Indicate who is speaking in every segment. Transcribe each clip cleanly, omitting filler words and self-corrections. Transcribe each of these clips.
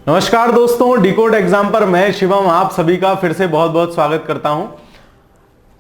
Speaker 1: नमस्कार दोस्तों, decode exam पर मैं शिवम आप सभी का फिर से बहुत बहुत स्वागत करता हूं।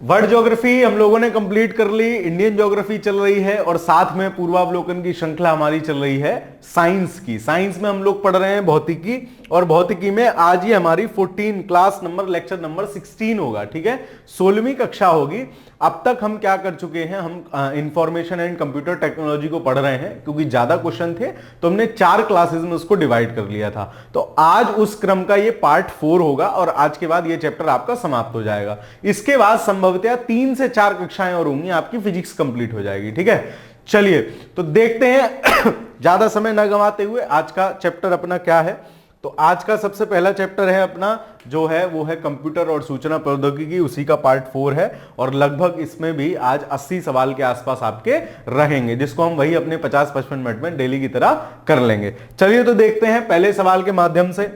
Speaker 1: वर्ल्ड ज्योग्राफी हम लोगों ने कंप्लीट कर ली, इंडियन ज्योग्राफी चल रही है और साथ में पूर्वावलोकन की श्रृंखला हमारी चल रही है साइंस की। साइंस में हम लोग पढ़ रहे हैं भौतिकी, और भौतिकी में आज ही हमारी 14 क्लास नंबर लेक्चर नंबर 16 होगा। ठीक है, 16वीं कक्षा होगी। अब तक हम क्या कर चुके हैं, हम इंफॉर्मेशन एंड कंप्यूटर टेक्नोलॉजी को पढ़ रहे हैं। क्योंकि ज्यादा क्वेश्चन थे तो हमने 4 क्लासेस में उसको डिवाइड कर लिया था। तो आज उस क्रम का ये पार्ट 4 होगा और आज के बाद ये चैप्टर आपका समाप्त हो जाएगा। इसके बाद संभवतः 3 से 4 कक्षाएं और होंगी, आपकी फिजिक्स कंप्लीट हो जाएगी। ठीक है, चलिए तो देखते हैं ज्यादा समय न गंवाते हुए आज का चैप्टर अपना क्या है। तो आज का सबसे पहला चैप्टर है अपना जो है वो है कंप्यूटर और सूचना प्रौद्योगिकी, उसी का पार्ट 4 है और लगभग इसमें भी आज 80 सवाल के आसपास आपके रहेंगे, जिसको हम वही अपने 50-55 मिनट में डेली की तरह कर लेंगे। चलिए तो देखते हैं पहले सवाल के माध्यम से।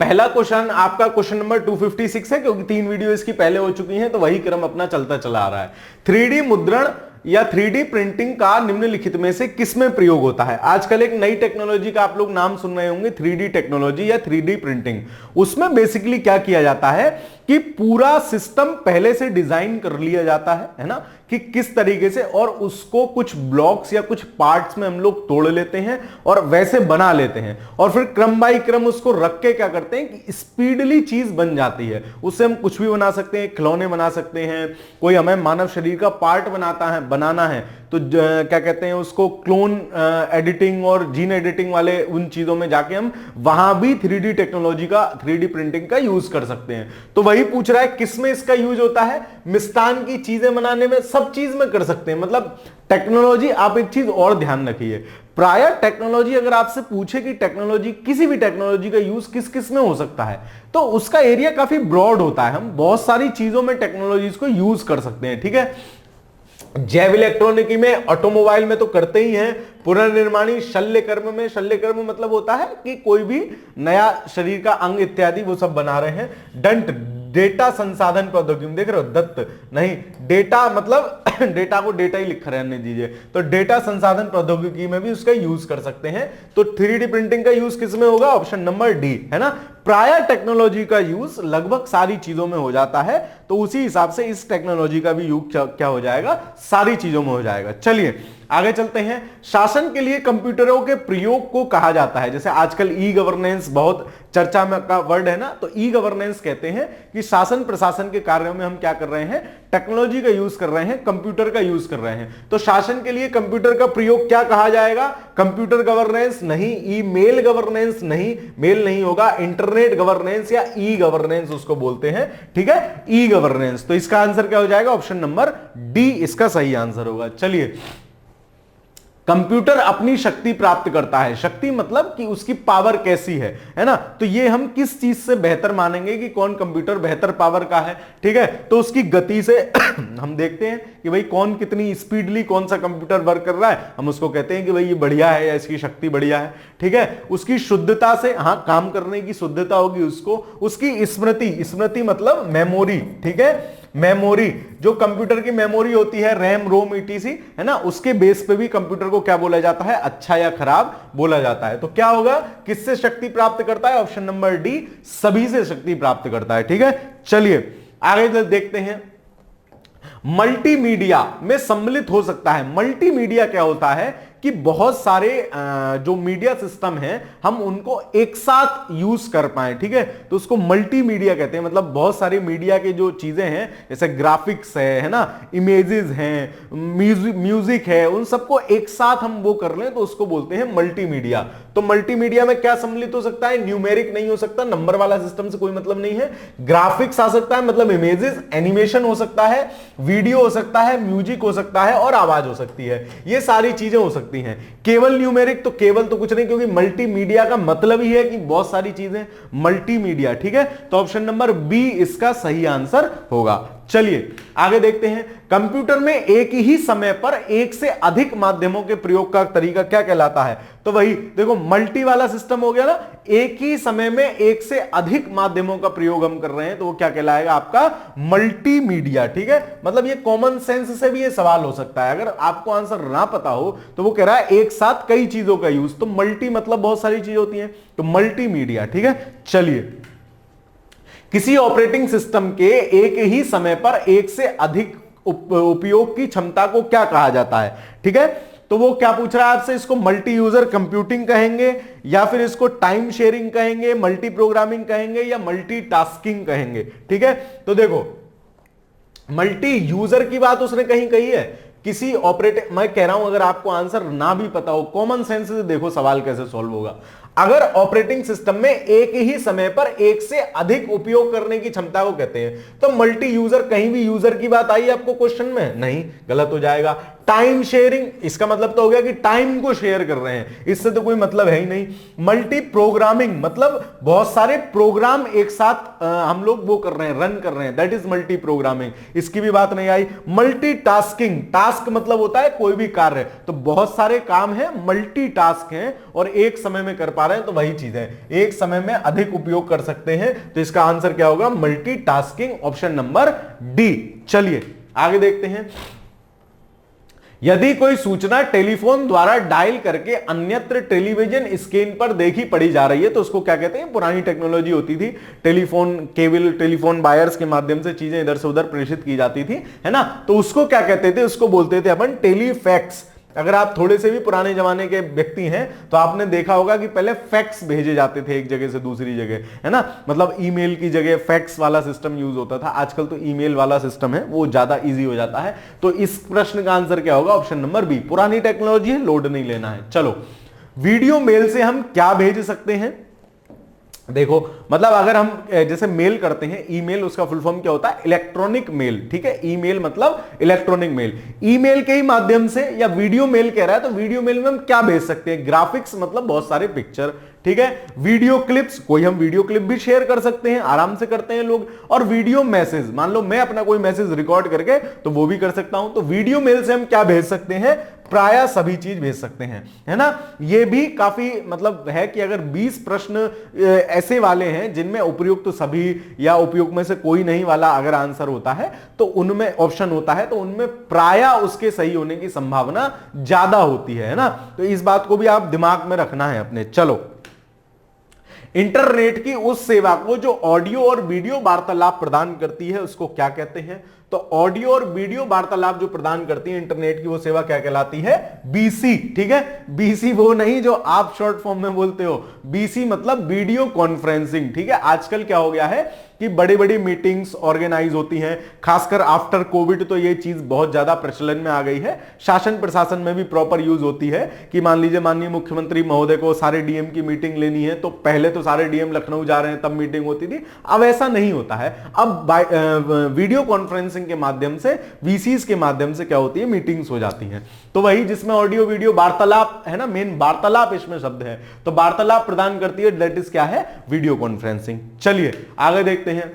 Speaker 1: पहला क्वेश्चन आपका क्वेश्चन नंबर 256 है, क्योंकि 3 वीडियो इसकी पहले हो चुकी हैं तो वही क्रम अपना चलता चला आ रहा है। 3D मुद्रण या 3D प्रिंटिंग का निम्नलिखित में से किसमें प्रयोग होता है। आजकल एक नई टेक्नोलॉजी का आप लोग नाम सुन रहे होंगे, 3D टेक्नोलॉजी या 3D प्रिंटिंग। उसमें बेसिकली क्या किया जाता है कि पूरा सिस्टम पहले से डिजाइन कर लिया जाता है ना, कि किस तरीके से, और उसको कुछ ब्लॉक्स या कुछ पार्ट्स में हम लोग तोड़ लेते हैं और वैसे बना लेते हैं, और फिर क्रम बाय क्रम उसको रख के क्या करते हैं कि स्पीडली चीज बन जाती है। उससे हम कुछ भी बना सकते हैं, खिलौने बना सकते हैं, कोई हमें मानव शरीर का पार्ट बनाना है तो क्या कहते हैं उसको, क्लोन एडिटिंग और जीन एडिटिंग वाले उन चीजों में जाके हम वहां भी 3D टेक्नोलॉजी का, 3D प्रिंटिंग का यूज कर सकते हैं। तो वही पूछ रहा है किसमें इसका यूज होता है। मिष्टान की चीजें बनाने में, सब चीज में कर सकते हैं। मतलब टेक्नोलॉजी, आप एक चीज और ध्यान रखिए, प्राय टेक्नोलॉजी अगर आपसे पूछे कि टेक्नोलॉजी, किसी भी टेक्नोलॉजी का यूज किस किस में हो सकता है, तो उसका एरिया काफी ब्रॉड होता है। हम बहुत सारी चीजों में टेक्नोलॉजीज को यूज कर सकते हैं। ठीक है, जैव इलेक्ट्रॉनिकी में, ऑटोमोबाइल में तो करते ही हैं, पुनर्निर्माणी शल्य कर्म में, शल्य कर्म मतलब होता है कि कोई भी नया शरीर का अंग इत्यादि वो सब बना रहे हैं। दंत, डेटा संसाधन प्रौद्योगिकी, देख रहे हो, दत्त नहीं, डेटा मतलब डेटा को डेटा ही लिख रहने दीजिए, तो डेटा संसाधन प्रौद्योगिकी में भी उसका यूज कर सकते हैं। तो 3D प्रिंटिंग का यूज किसमें होगा, ऑप्शन नंबर डी है ना। प्राय टेक्नोलॉजी का यूज लगभग सारी चीजों में हो जाता है, तो उसी हिसाब से इस टेक्नोलॉजी का भी यूज क्या हो जाएगा, सारी चीजों में हो जाएगा। चलिए आगे चलते हैं। शासन के लिए कंप्यूटरों के प्रयोग को कहा जाता है, जैसे आजकल ई गवर्नेंस बहुत चर्चा में का वर्ड है ना, तो ई गवर्नेंस कहते हैं कि शासन प्रशासन के कार्यों में हम क्या कर रहे हैं, टेक्नोलॉजी का यूज कर रहे हैं, कंप्यूटर का यूज कर रहे हैं। तो शासन के लिए कंप्यूटर का प्रयोग क्या कहा जाएगा, कंप्यूटर गवर्नेंस नहीं, ईमेल गवर्नेंस नहीं, मेल नहीं होगा, इंटरनेट गवर्नेंस या ई गवर्नेंस उसको बोलते हैं। ठीक है, ई गवर्नेंस। तो इसका आंसर क्या हो जाएगा, ऑप्शन नंबर डी इसका सही आंसर होगा। चलिए, कंप्यूटर अपनी शक्ति प्राप्त करता है, शक्ति मतलब कि उसकी पावर कैसी है ना, तो ये हम किस चीज से बेहतर मानेंगे कि कौन कंप्यूटर बेहतर पावर का है। ठीक है, तो उसकी गति से हम देखते हैं कि भाई कौन कितनी स्पीडली कौन सा कंप्यूटर वर्क कर रहा है, हम उसको कहते हैं कि भाई ये बढ़िया है या इसकी शक्ति बढ़िया है। ठीक है, उसकी शुद्धता से, हाँ काम करने की शुद्धता होगी उसको, उसकी स्मृति, स्मृति मतलब मेमोरी। ठीक है, मेमोरी, जो कंप्यूटर की मेमोरी होती है, रैम रोम ईटीसी है ना, उसके बेस पे भी कंप्यूटर को क्या बोला जाता है, अच्छा या खराब बोला जाता है। तो क्या होगा, किससे शक्ति प्राप्त करता है, ऑप्शन नंबर डी सभी से शक्ति प्राप्त करता है। ठीक है, चलिए आगे देखते हैं। मल्टीमीडिया में सम्मिलित हो सकता है। मल्टीमीडिया क्या होता है कि बहुत सारे जो मीडिया सिस्टम हैं हम उनको एक साथ यूज कर पाए। ठीक है, तो उसको मल्टीमीडिया कहते हैं। मतलब बहुत सारी मीडिया के जो चीजें हैं, जैसे ग्राफिक्स है ना, इमेजेस हैं, म्यूजिक है, उन सबको एक साथ हम वो कर लें तो उसको बोलते हैं मल्टीमीडिया। तो मल्टीमीडिया में क्या सम्मिलित हो सकता है, न्यूमेरिक नहीं हो सकता, नंबर वाला सिस्टम से कोई मतलब नहीं है, ग्राफिक्स आ सकता है मतलब इमेजेस, एनिमेशन हो सकता है, वीडियो हो सकता है, म्यूजिक हो सकता है और आवाज हो सकती है। ये सारी चीजें हो सकती हैं। केवल न्यूमेरिक, तो केवल तो कुछ नहीं, क्योंकि मल्टीमीडिया का मतलब ही है कि बहुत सारी चीजें, मल्टीमीडिया। ठीक है, तो ऑप्शन नंबर बी इसका सही आंसर होगा। चलिए आगे देखते हैं। कंप्यूटर में एक ही समय पर एक से अधिक माध्यमों के प्रयोग का तरीका क्या कहलाता है? तो वही देखो मल्टी वाला सिस्टम हो गया ना, एक ही समय में एक से अधिक माध्यमों का प्रयोग हम कर रहे हैं तो वो क्या कहलाएगा? आपका मल्टीमीडिया। ठीक है, मतलब ये कॉमन सेंस से भी ये सवाल हो सकता है, अगर आपको आंसर ना पता हो तो वो कह रहा है एक साथ कई चीजों का यूज, तो मल्टी मतलब बहुत सारी चीजें होती हैं, तो मल्टीमीडिया। ठीक है, चलिए किसी ऑपरेटिंग सिस्टम के एक ही समय पर एक से अधिक उपयोग की क्षमता को क्या कहा जाता है? ठीक है, तो वो क्या पूछ रहा है आपसे, इसको मल्टी यूजर कंप्यूटिंग कहेंगे या फिर इसको टाइम शेयरिंग कहेंगे, मल्टी प्रोग्रामिंग कहेंगे या मल्टी टास्किंग कहेंगे? ठीक है, तो देखो मल्टी यूजर की बात उसने कहीं कही है, किसी ऑपरेटिंग, मैं कह रहा हूं अगर आपको आंसर ना भी पता हो, कॉमन सेंस से देखो सवाल कैसे सॉल्व होगा। अगर ऑपरेटिंग सिस्टम में एक ही समय पर एक से अधिक उपयोग करने की क्षमता को कहते हैं, तो मल्टी यूजर, कहीं भी यूजर की बात आई आपको क्वेश्चन में? नहीं, गलत हो जाएगा। टाइम शेयरिंग, इसका मतलब तो हो गया कि टाइम को शेयर कर रहे हैं, इससे तो कोई मतलब है ही नहीं। मल्टी प्रोग्रामिंग मतलब बहुत सारे प्रोग्राम एक साथ हम लोग वो कर रहे हैं, रन कर रहे हैं, दैट इज मल्टी प्रोग्रामिंग, इसकी भी बात नहीं आई। मल्टी टास्किंग, टास्क मतलब होता है कोई भी कार्य, तो बहुत सारे काम है, मल्टी टास्क हैं और एक समय में कर पा रहे हैं, तो वही चीज है, एक समय में अधिक उपयोग कर सकते हैं, तो इसका आंसर क्या होगा? Multi tasking, option number D. चलिए आगे देखते हैं। यदि कोई सूचना टेलीफोन द्वारा डायल करके अन्यत्र टेलीविजन स्क्रीन पर देखी पड़ी जा रही है तो उसको क्या कहते हैं? पुरानी टेक्नोलॉजी होती थी, टेलीफोन केबल, टेलीफोन वायर्स के माध्यम से चीजें इधर से उधर प्रेषित की जाती थी, है ना, तो उसको क्या कहते थे? उसको बोलते थे अपन टेलीफैक्स। अगर आप थोड़े से भी पुराने जमाने के व्यक्ति हैं तो आपने देखा होगा कि पहले फैक्स भेजे जाते थे एक जगह से दूसरी जगह, है ना, मतलब ईमेल की जगह फैक्स वाला सिस्टम यूज होता था, आजकल तो ईमेल वाला सिस्टम है, वो ज्यादा इजी हो जाता है। तो इस प्रश्न का आंसर क्या होगा? ऑप्शन नंबर बी, पुरानी टेक्नोलॉजी है, लोड नहीं लेना है। चलो, वीडियो मेल से हम क्या भेज सकते हैं? देखो मतलब अगर हम जैसे मेल करते हैं, ईमेल, उसका फुल फॉर्म क्या होता है? Electronic mail. ठीक है, ईमेल मतलब इलेक्ट्रॉनिक मेल, ईमेल के ही माध्यम से, या वीडियो मेल कह रहा है तो वीडियो मेल में हम क्या भेज सकते हैं? ग्राफिक्स मतलब बहुत सारे पिक्चर। ठीक है, वीडियो क्लिप्स, कोई हम वीडियो क्लिप भी शेयर कर सकते हैं, आराम से करते हैं लोग। और वीडियो मैसेज, मान लो मैं अपना कोई मैसेज रिकॉर्ड करके तो वो भी कर सकता हूं। तो वीडियो मेल से हम क्या भेज सकते हैं? प्रायः सभी चीज भेज सकते हैं, है ना। ये भी काफी मतलब है कि अगर 20 प्रश्न ऐसे वाले हैं जिनमें उपयुक्त तो सभी या उपयुक्त में से कोई नहीं वाला अगर आंसर होता है तो उनमें ऑप्शन होता है, तो उनमें प्रायः उसके सही होने की संभावना ज्यादा होती है ना। तो इस बात को भी आप दिमाग में रखना है अपने। चलो, इंटरनेट की उस सेवा को जो ऑडियो और वीडियो वार्तालाप प्रदान करती है उसको क्या कहते हैं? तो ऑडियो और वीडियो वार्तालाप जो प्रदान करती है इंटरनेट की वो सेवा क्या कहलाती है? बीसी। ठीक है, बीसी वो नहीं जो आप शॉर्ट फॉर्म में बोलते हो, बीसी मतलब वीडियो कॉन्फ्रेंसिंग। ठीक है, आजकल क्या हो गया है कि बड़ी बड़ी मीटिंग्स ऑर्गेनाइज होती हैं, खासकर आफ्टर कोविड तो ये चीज बहुत ज्यादा प्रचलन में आ गई है। शासन प्रशासन में भी प्रॉपर यूज होती है कि मान लीजिए माननीय मुख्यमंत्री महोदय को सारे डीएम की मीटिंग लेनी है तो पहले तो सारे डीएम लखनऊ जा रहे हैं तब मीटिंग होती थी, अब ऐसा नहीं होता है। अब वीडियो कॉन्फ्रेंसिंग के माध्यम से, वीसीस के माध्यम से क्या होती है? मीटिंग्स हो जाती हैं। तो वही जिसमें ऑडियो वीडियो वार्तालाप है ना, मेन वार्तालाप इसमें शब्द है, तो वार्तालाप प्रदान करती है, दैट इज क्या है? Video conferencing. चलिए आगे देखते हैं।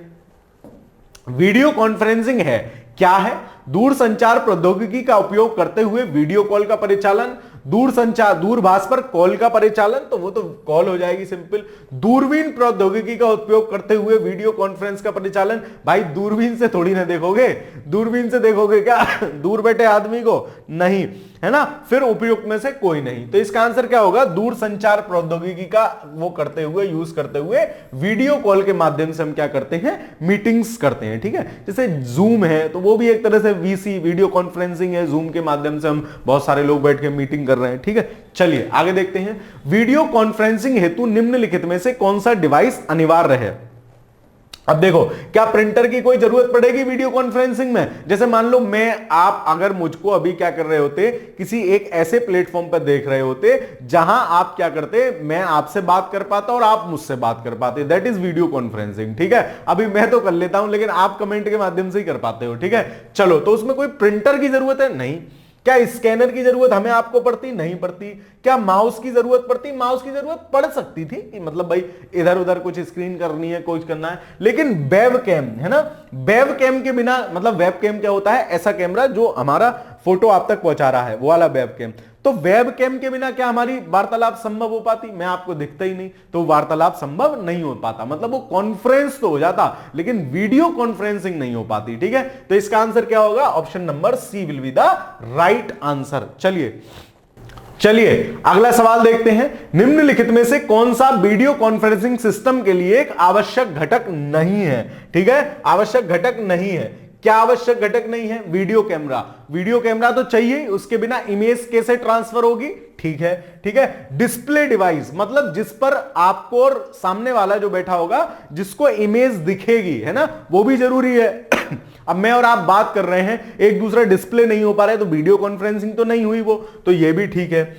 Speaker 1: वीडियो कॉन्फ्रेंसिंग है क्या है? दूरसंचार प्रौद्योगिकी का उपयोग करते हुए वीडियो कॉल का परिचालन, दूरभाष पर कॉल का परिचालन, तो वो तो कॉल हो जाएगी सिंपल। दूरबीन प्रौद्योगिकी का उपयोग करते हुए वीडियो कॉन्फ्रेंस का परिचालन, भाई दूरबीन से थोड़ी ना देखोगे, दूरबीन से देखोगे क्या दूर बैठे आदमी को? नहीं, है ना। फिर उपयुक्त में से कोई नहीं, तो इसका आंसर क्या होगा? दूरसंचार प्रौद्योगिकी का वो करते हुए, यूज करते हुए वीडियो कॉल के माध्यम से हम क्या करते हैं? मीटिंग्स करते हैं। ठीक है, जैसे जूम है तो वो भी एक तरह से वीसी, वीडियो कॉन्फ्रेंसिंग है, जूम के माध्यम से हम बहुत सारे लोग बैठ के मीटिंग कर रहे हैं। ठीक है, चलिए आगे देखते हैं। वीडियो कॉन्फ्रेंसिंग हेतु निम्नलिखित में से कौन सा डिवाइस अनिवार्य है? अब देखो, क्या प्रिंटर की कोई जरूरत पड़ेगी वीडियो कॉन्फ्रेंसिंग में? जैसे मान लो मैं, आप अगर मुझको अभी क्या कर रहे होते, किसी एक ऐसे प्लेटफॉर्म पर देख रहे होते जहां आप क्या करते, मैं आपसे बात कर पाता और आप मुझसे बात कर पाते, दैट इज वीडियो कॉन्फ्रेंसिंग। ठीक है, अभी मैं तो कर लेता हूं लेकिन आप कमेंट के माध्यम से ही कर पाते हो। ठीक है, चलो, तो उसमें कोई प्रिंटर की जरूरत है? नहीं। क्या स्कैनर की जरूरत हमें आपको पड़ती? नहीं पड़ती। क्या माउस की जरूरत पड़ती? माउस की जरूरत पड़ सकती थी, मतलब भाई इधर उधर कुछ स्क्रीन करनी है, कुछ करना है, लेकिन वेब कैम है ना, वेब कैम के बिना, मतलब वेब कैम क्या होता है? ऐसा कैमरा जो हमारा फोटो आप तक पहुंचा रहा है, वो वाला वेब कैम। तो वेब कैम के बिना क्या हमारी वार्तालाप संभव हो पाती? मैं आपको दिखता ही नहीं तो वार्तालाप संभव नहीं हो पाता, मतलब वो कॉन्फ्रेंस तो हो जाता लेकिन वीडियो कॉन्फ्रेंसिंग नहीं हो पाती। ठीक है, तो इसका आंसर क्या होगा? Option number C will be the right answer. चलिए अगला सवाल देखते हैं। निम्नलिखित में से कौन सा वीडियो कॉन्फ्रेंसिंग सिस्टम के लिए एक आवश्यक घटक नहीं है? ठीक है, आवश्यक घटक नहीं है। क्या आवश्यक घटक नहीं है? Video camera. वीडियो कैमरा तो चाहिए, उसके बिना इमेज कैसे ट्रांसफर होगी? ठीक है। डिस्प्ले डिवाइस, मतलब जिस पर आपको और सामने वाला जो बैठा होगा जिसको इमेज दिखेगी, है ना, वो भी जरूरी है। अब मैं और आप बात कर रहे हैं, एक दूसरा डिस्प्ले नहीं हो पा रहा है, तो वीडियो कॉन्फ्रेंसिंग तो नहीं हुई वो, तो ये भी ठीक है।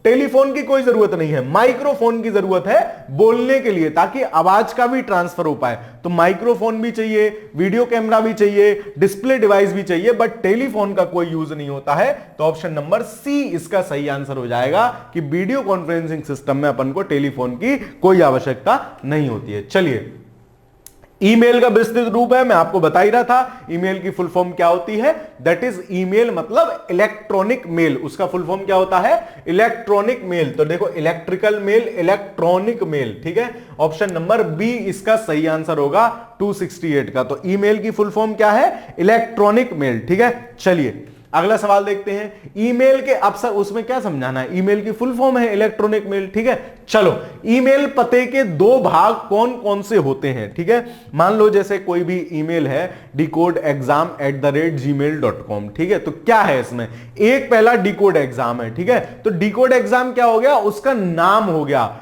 Speaker 1: टेलीफोन की कोई जरूरत नहीं है, माइक्रोफोन की जरूरत है बोलने के लिए, ताकि आवाज का भी ट्रांसफर हो पाए। तो माइक्रोफोन भी चाहिए, वीडियो कैमरा भी चाहिए, डिस्प्ले डिवाइस भी चाहिए, बट टेलीफोन का कोई यूज नहीं होता है। तो ऑप्शन नंबर सी इसका सही आंसर हो जाएगा कि वीडियो कॉन्फ्रेंसिंग सिस्टम में अपन को टेलीफोन की कोई आवश्यकता नहीं होती है। चलिए, ईमेल का विस्तृत रूप है, मैं आपको बता ही रहा था। ईमेल की फुल फॉर्म क्या होती है? दैट इज ईमेल मतलब इलेक्ट्रॉनिक मेल। उसका फुल फॉर्म क्या होता है? Electronic mail. तो देखो, इलेक्ट्रिकल मेल, इलेक्ट्रॉनिक मेल। ठीक है, ऑप्शन नंबर बी इसका सही आंसर होगा 268 का। तो ईमेल की फुल फॉर्म क्या है? Electronic mail. ठीक है, चलिए अगला सवाल देखते हैं। ईमेल के अवसर, उसमें क्या समझाना है? ईमेल की फुल फॉर्म है इलेक्ट्रॉनिक मेल। ठीक है, चलो, ईमेल पते के दो भाग कौन कौन से होते हैं? ठीक है, मान लो जैसे कोई भी ईमेल है decodexam@gmail.com। ठीक है, तो क्या है इसमें? एक पहला डिकोड एग्जाम है। ठीक है, तो डिकोड एग्जाम क्या हो गया? उसका नाम हो गया,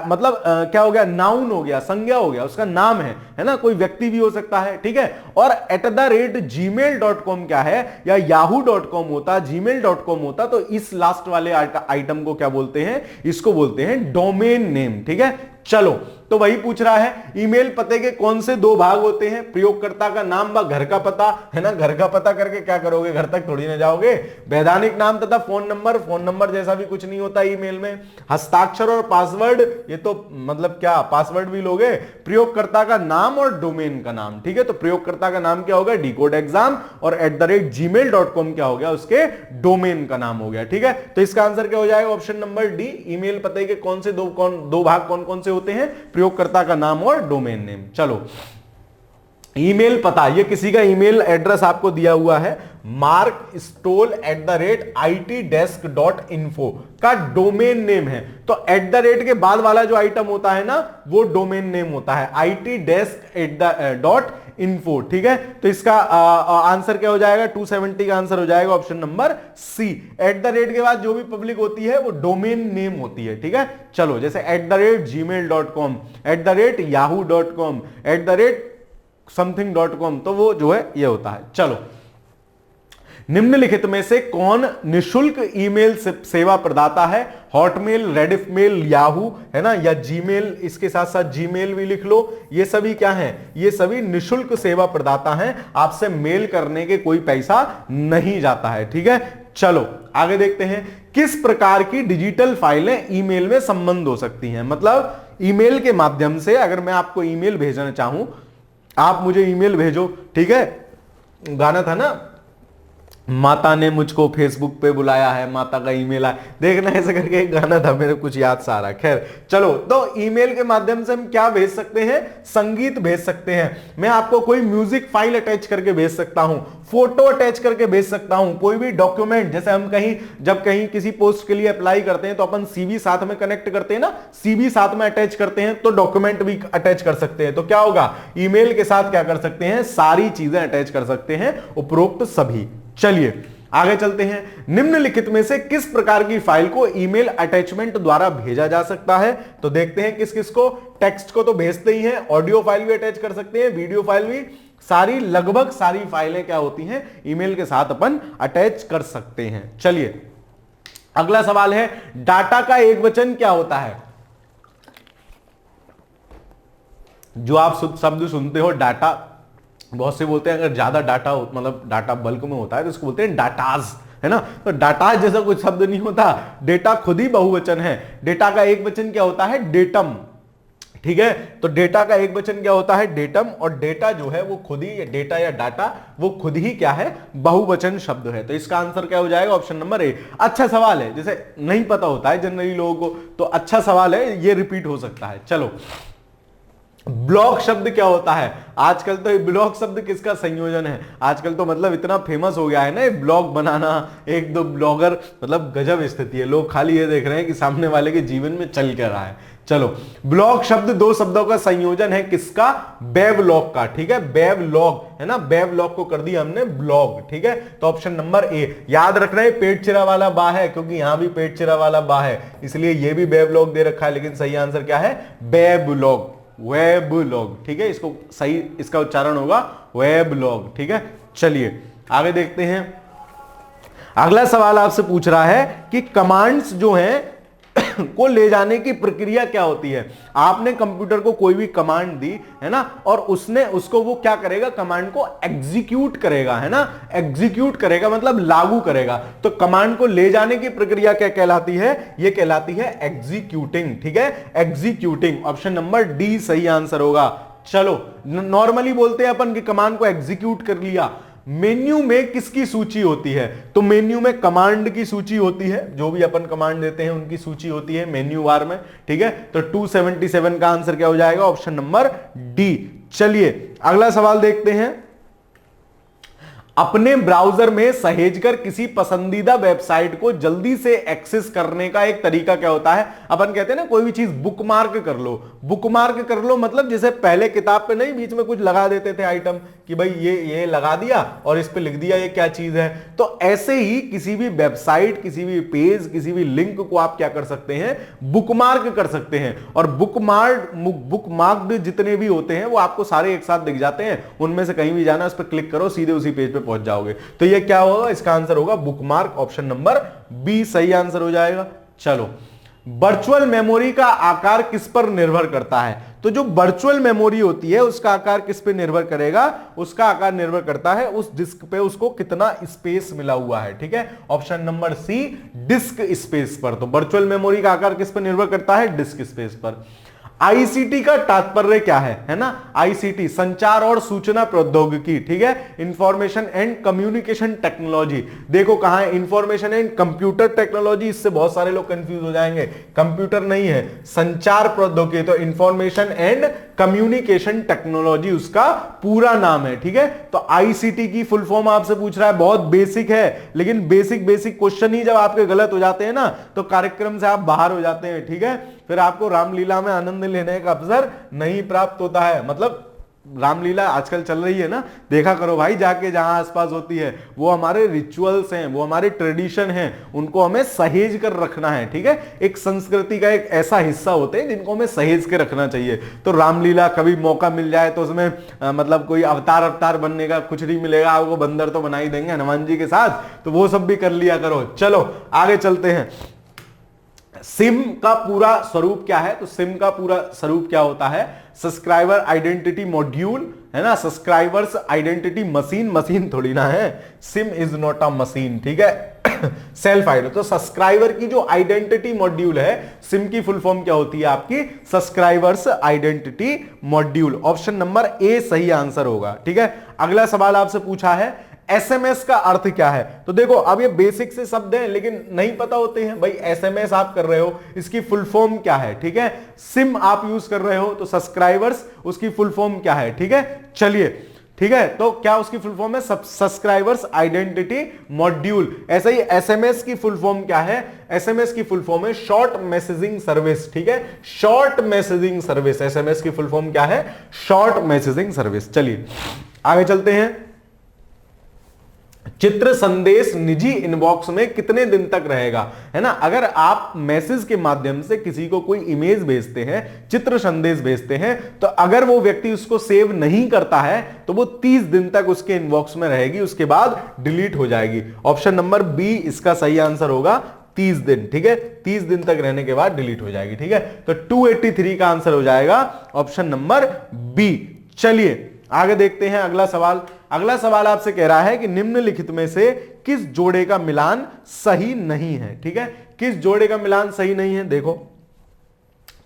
Speaker 1: मतलब क्या हो गया? नाउन हो गया, संज्ञा हो गया, उसका नाम है ना, कोई व्यक्ति भी हो सकता है। ठीक है, और @gmail.com क्या है? या yahoo.com होता, gmail.com होता, तो इस लास्ट वाले आइटम को क्या बोलते हैं? इसको बोलते हैं डोमेन नेम। ठीक है, चलो, तो वही पूछ रहा है ईमेल पते के कौन से दो भाग होते हैं? प्रयोगकर्ता का नाम व घर का पता, है ना। घर का पता करके क्या करोगे? घर तक थोड़ी ना जाओगे। वैधानिक नाम तथा फोन नंबर जैसा भी कुछ नहीं होता ईमेल में। हस्ताक्षर और पासवर्ड, ये तो मतलब क्या, पासवर्ड भी लोगे। प्रयोगकर्ता का नाम और डोमेन का नाम। ठीक है, तो प्रयोगकर्ता का नाम क्या होगा? decodexam, और @gmail.com क्या हो गया? उसके डोमेन का नाम हो गया। ठीक है, तो इसका आंसर क्या हो जाएगा? Option number D. ईमेल पते के कौन से दो भाग कौन कौन से होते हैं? प्रयोगकर्ता का नाम और डोमेन नेम। चलो, ईमेल पता, ये किसी का ईमेल एड्रेस आपको दिया हुआ है, markstoll@itdesk.info का डोमेन नेम है। तो @ के बाद वाला जो आइटम होता है ना, वो डोमेन नेम होता है, itdesk.info। ठीक है, तो इसका आंसर क्या हो जाएगा? 270 का आंसर हो जाएगा ऑप्शन नंबर सी। @ के बाद जो भी पब्लिक होती है वो डोमेन नेम होती है। ठीक है, चलो, जैसे @gmail.com, @yahoo.com, @something.com, तो वो जो है ये होता है। चलो, निम्नलिखित में से कौन निशुल्क ईमेल सेवा प्रदाता है? हॉटमेल, रेडिफमेल, याहू, है ना, या जीमेल, इसके साथ साथ जीमेल भी लिख लो। ये सभी क्या हैं? ये सभी निशुल्क सेवा प्रदाता हैं, आपसे मेल करने के कोई पैसा नहीं जाता है। ठीक है, चलो आगे देखते हैं। किस प्रकार की डिजिटल फाइलें ईमेल में संबंध हो सकती हैं? मतलब ईमेल के माध्यम से अगर मैं आपको ईमेल भेजना चाहूं, आप मुझे ईमेल भेजो। ठीक है, गाना था ना, माता ने मुझको फेसबुक पे बुलाया है, माता का ईमेल आया, देखना ऐसे करके एक गाना था, मेरे कुछ याद सा आ रहा है। खैर चलो, तो ईमेल के माध्यम से हम क्या भेज सकते हैं? संगीत भेज सकते हैं। मैं आपको कोई म्यूजिक फाइल अटैच करके भेज सकता हूं, फोटो अटैच करके भेज सकता हूं, कोई भी डॉक्यूमेंट, जैसे हम जब कहीं किसी पोस्ट के लिए अप्लाई करते हैं तो अपन सीवी साथ में कनेक्ट करते हैं ना, सीवी साथ में अटैच करते हैं, तो डॉक्यूमेंट भी अटैच कर सकते हैं। तो क्या होगा? ईमेल के साथ क्या कर सकते हैं? सारी चीजें अटैच कर सकते हैं, उपरोक्त सभी। चलिए आगे चलते हैं। निम्नलिखित में से किस प्रकार की फाइल को ईमेल अटैचमेंट द्वारा भेजा जा सकता है? तो देखते हैं किस किस को। टेक्स्ट को तो भेजते ही हैं, ऑडियो फाइल भी अटैच कर सकते हैं, वीडियो फाइल भी, सारी लगभग सारी फाइलें क्या होती हैं? ईमेल के साथ अपन अटैच कर सकते हैं। चलिए अगला सवाल है, डाटा का एकवचन क्या होता है? जो आप शब्द सुनते हो डाटा, बहुत से बोलते हैं अगर ज्यादा डाटा मतलब डाटा बल्क में होता है तो इसको बोलते हैं डाटाज, है ना। तो डाटाज जैसा कुछ शब्द नहीं होता, डेटा खुद ही बहुवचन है। डेटा का एक वचन क्या होता है? डेटम, ठीक है। तो डेटा का एक वचन क्या होता है? डेटम। और डेटा जो है वो खुद ही, डेटा या डाटा वो खुद ही क्या है? बहुवचन शब्द है। तो इसका आंसर क्या हो जाएगा? Option number A. अच्छा सवाल है, जैसे नहीं पता होता है जनरली लोगों को, तो अच्छा सवाल है, ये रिपीट हो सकता है। चलो, ब्लॉग शब्द क्या होता है? आजकल तो ये ब्लॉग शब्द किसका संयोजन है? आजकल तो मतलब इतना फेमस हो गया है ना ये ब्लॉग बनाना, एक दो ब्लॉगर, मतलब गजब स्थिति है। लोग खाली ये देख रहे हैं कि सामने वाले के जीवन में चल क्या रहा है। चलो, ब्लॉग शब्द दो शब्दों का संयोजन है, किसका? वेबलॉग का, ठीक है। वेबलॉग है ना, वेबलॉग को कर दिया हमने ब्लॉग, ठीक है। तो ऑप्शन नंबर ए। याद रखना है पेट चिरा वाला बा है, क्योंकि यहां भी पेट चिरा वाला बा है, इसलिए ये भी वेबलॉग दे रखा है, लेकिन सही आंसर क्या है? वेबलॉग, वेबलॉग, ठीक है। इसको सही, इसका उच्चारण होगा वेबलॉग, ठीक है। चलिए आगे देखते हैं। अगला सवाल आपसे पूछ रहा है कि कमांड्स जो हैं को ले जाने की प्रक्रिया क्या होती है। आपने कंप्यूटर को कोई भी कमांड दी, है ना, और उसने उसको वो क्या करेगा? कमांड को एग्जीक्यूट करेगा, है ना। एग्जीक्यूट करेगा मतलब लागू करेगा। तो कमांड को ले जाने की प्रक्रिया क्या कहलाती है? ये कहलाती है एग्जीक्यूटिंग, ठीक है। एग्जीक्यूटिंग, ऑप्शन नंबर डी सही आंसर होगा। चलो, नॉर्मली बोलते हैं अपन कि कमांड को एग्जीक्यूट कर लिया। मेन्यू में किसकी सूची होती है? तो मेन्यू में कमांड की सूची होती है, जो भी अपन कमांड देते हैं उनकी सूची होती है मेन्यू बार में, ठीक है। तो 277 का आंसर क्या हो जाएगा? Option number D. चलिए अगला सवाल देखते हैं। अपने ब्राउजर में सहेजकर किसी पसंदीदा वेबसाइट को जल्दी से एक्सेस करने का एक तरीका क्या होता है? अपन कहते हैं ना कोई भी चीज बुकमार्क कर लो। बुकमार्क कर लो मतलब जैसे पहले किताब पे नहीं बीच में कुछ लगा देते थे आइटम कि भाई ये लगा दिया और इस पे लिख दिया ये क्या चीज है। तो ऐसे ही किसी भी वेबसाइट, किसी भी पेज, किसी भी लिंक को आप क्या कर सकते हैं? बुकमार्क कर सकते हैं। और बुकमार्क्ड जितने भी होते हैं वो आपको सारे एक साथ दिख जाते हैं, उनमें से कहीं भी जाना, उस पर क्लिक करो, सीधे उसी पेज पे पहुंच जाओगे। तो ये क्या होगा? इसका आंसर होगा बुकमार्क, ऑप्शन नंबर बी सही आंसर हो जाएगा। चलो, वर्चुअल मेमोरी का आकार किस पर निर्भर करता है? तो जो वर्चुअल मेमोरी होती है उसका आकार किस पे निर्भर करेगा? उसका आकार निर्भर करता है उस डिस्क पे उसको कितना स्पेस मिला हुआ है, ठीक है। Option number C disk space पर। तो वर्चुअल मेमोरी का आकार किस पर निर्भर करता है? डिस्क स्पेस पर। आईसीटी का तात्पर्य क्या है ना? आईसीटी संचार और सूचना प्रौद्योगिकी, ठीक है। Information and communication technology. देखो कहां है? इंफॉर्मेशन एंड कंप्यूटर टेक्नोलॉजी, इससे बहुत सारे लोग कंफ्यूज हो जाएंगे। कंप्यूटर नहीं है, संचार प्रौद्योगिकी। तो इंफॉर्मेशन एंड कम्युनिकेशन टेक्नोलॉजी उसका पूरा नाम है, ठीक है। तो आईसीटी की फुल फॉर्म आपसे पूछ रहा है, बहुत बेसिक है, लेकिन बेसिक क्वेश्चन ही जब आपके गलत हो जाते हैं ना तो कार्यक्रम से आप बाहर हो जाते हैं, ठीक है। फिर आपको रामलीला में आनंद लेने का अवसर नहीं प्राप्त होता है। मतलब रामलीला आजकल चल रही है ना, देखा करो भाई जाके, जहां आसपास होती है। वो हमारे रिचुअल्स हैं, वो हमारे ट्रेडिशन हैं, उनको हमें सहेज कर रखना है, ठीक है। एक संस्कृति का एक ऐसा हिस्सा होते हैं जिनको हमें सहेज के रखना चाहिए। तो रामलीला कभी मौका मिल जाए तो उसमें मतलब कोई अवतार बनने का कुछ नहीं मिलेगा आपको, बंदर तो बना ही देंगे हनुमान जी के साथ, तो वो सब भी कर लिया करो। चलो आगे चलते हैं। सिम का पूरा स्वरूप क्या है? तो सिम का पूरा स्वरूप क्या होता है? सब्सक्राइबर आइडेंटिटी मॉड्यूल, है ना। सब्सक्राइबर्स आइडेंटिटी मशीन, मशीन थोड़ी ना है, SIM is not a machine, ठीक है। Self identity. तो सब्सक्राइबर की जो आइडेंटिटी मॉड्यूल है, सिम की फुल फॉर्म क्या होती है आपकी? Subscribers identity module. Option number A सही आंसर होगा, ठीक है। अगला सवाल आपसे पूछा है एसएमएस का अर्थ क्या है? तो देखो अब ये बेसिक से शब्द हैं लेकिन नहीं पता होते हैं भाई। एसएमएस आप कर रहे हो, इसकी फुल फॉर्म क्या है, ठीक है। सिम आप यूज कर रहे हो तो सब्सक्राइबर्स, उसकी फुल फॉर्म क्या है, ठीक है। चलिए ठीक है, तो क्या उसकी फुल फॉर्म है? Subscribers identity module. ऐसे ही एसएमएस की फुल फॉर्म क्या है? एसएमएस की फुल फॉर्म है शॉर्ट मैसेजिंग सर्विस, ठीक है। शॉर्ट मैसेजिंग सर्विस, एसएमएस की फुल फॉर्म क्या है? Short messaging service. चलिए आगे चलते हैं। चित्र संदेश निजी इनबॉक्स में कितने दिन तक रहेगा, है ना। अगर आप मैसेज के माध्यम से किसी को कोई इमेज भेजते हैं, चित्र संदेश भेजते हैं, तो अगर वो व्यक्ति उसको सेव नहीं करता है तो वो 30 दिन तक उसके इनबॉक्स में रहेगी, उसके बाद डिलीट हो जाएगी। ऑप्शन नंबर बी इसका सही आंसर होगा, 30 दिन, ठीक है। 30 दिन तक रहने के बाद डिलीट हो जाएगी, ठीक है। तो 283 का आंसर हो जाएगा ऑप्शन नंबर बी। चलिए आगे देखते हैं अगला सवाल। अगला सवाल आपसे कह रहा है कि निम्नलिखित में से किस जोड़े का मिलान सही नहीं है। ठीक है, किस जोड़े का मिलान सही नहीं है? देखो,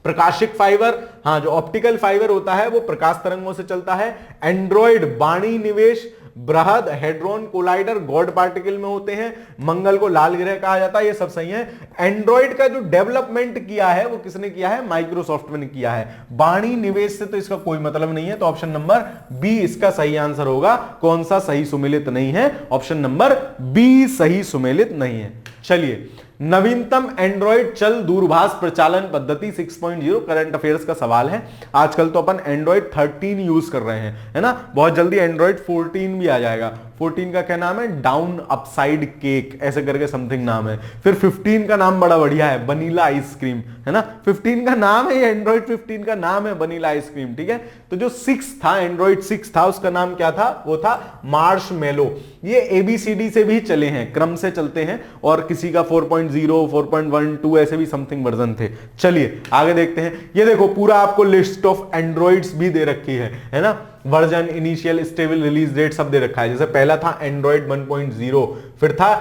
Speaker 1: प्रकाशिक फाइबर, हाँ, जो ऑप्टिकल फाइबर होता है वो प्रकाश तरंगों से चलता है। एंड्रॉइड बाणी निवेश, बृहद हेड्रोन कोलाइडर गॉड पार्टिकल में होते हैं। मंगल को लाल ग्रह कहा जाता है। ये सब सही है। एंड्रॉइड का जो डेवलपमेंट किया है वो किसने किया है? माइक्रोसॉफ्ट ने किया है। बाणी निवेश से तो इसका कोई मतलब नहीं है, तो ऑप्शन नंबर बी इसका सही आंसर होगा। कौन सा सही सुमेलित नहीं है? ऑप्शन नंबर बी सही सुमेलित नहीं है। चलिए, नवीनतम एंड्रॉइड चल दूरभाष प्रचालन पद्धति 6.0 करंट अफेयर्स का सवाल है। आजकल तो अपन एंड्रॉइड 13 यूज कर रहे हैं, है ना। बहुत जल्दी एंड्रॉइड 14 भी आ जाएगा। 14 का क्या नाम है? डाउन अपसाइड केक, ऐसे करके समथिंग नाम है। फिर 15 का नाम बड़ा बढ़िया है, वनीला आइसक्रीम, है ना। 15 का नाम है, एंड्रॉइड 15 का नाम है वनीला आइसक्रीम। ठीक है, तो जो 6 था, एंड्रॉइड 6 था, उसका नाम क्या था? वो था मार्शमेलो। ये ABCD से भी चले हैं, क्रम से चलते हैं, और किसी का 4.0, 4.12 ऐसे भी समथिंग वर्जन थे। चलिए आगे देखते हैं। ये देखो, पूरा आपको लिस्ट ऑफ एंड्रॉइड्स भी दे रखी है ना। Version, initial, stable, release date सब दे रखा है। जैसे पहला था एंड्रॉइड 1.0, फिर था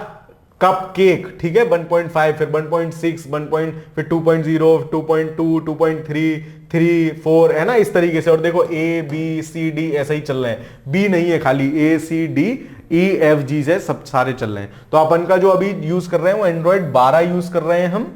Speaker 1: कप केक, ठीक है, 1.5, फिर 1.6, फिर 2.0, 2.2, 2.3, 3, 4, है ना, इस तरीके से। और देखो ABCD ऐसे ही चल रहे हैं, बी नहीं है खाली, ACDEFG से सब सारे चल रहे हैं। तो अपन का जो अभी यूज कर रहे हैं वो एंड्रॉइड 12 यूज कर रहे हैं हम।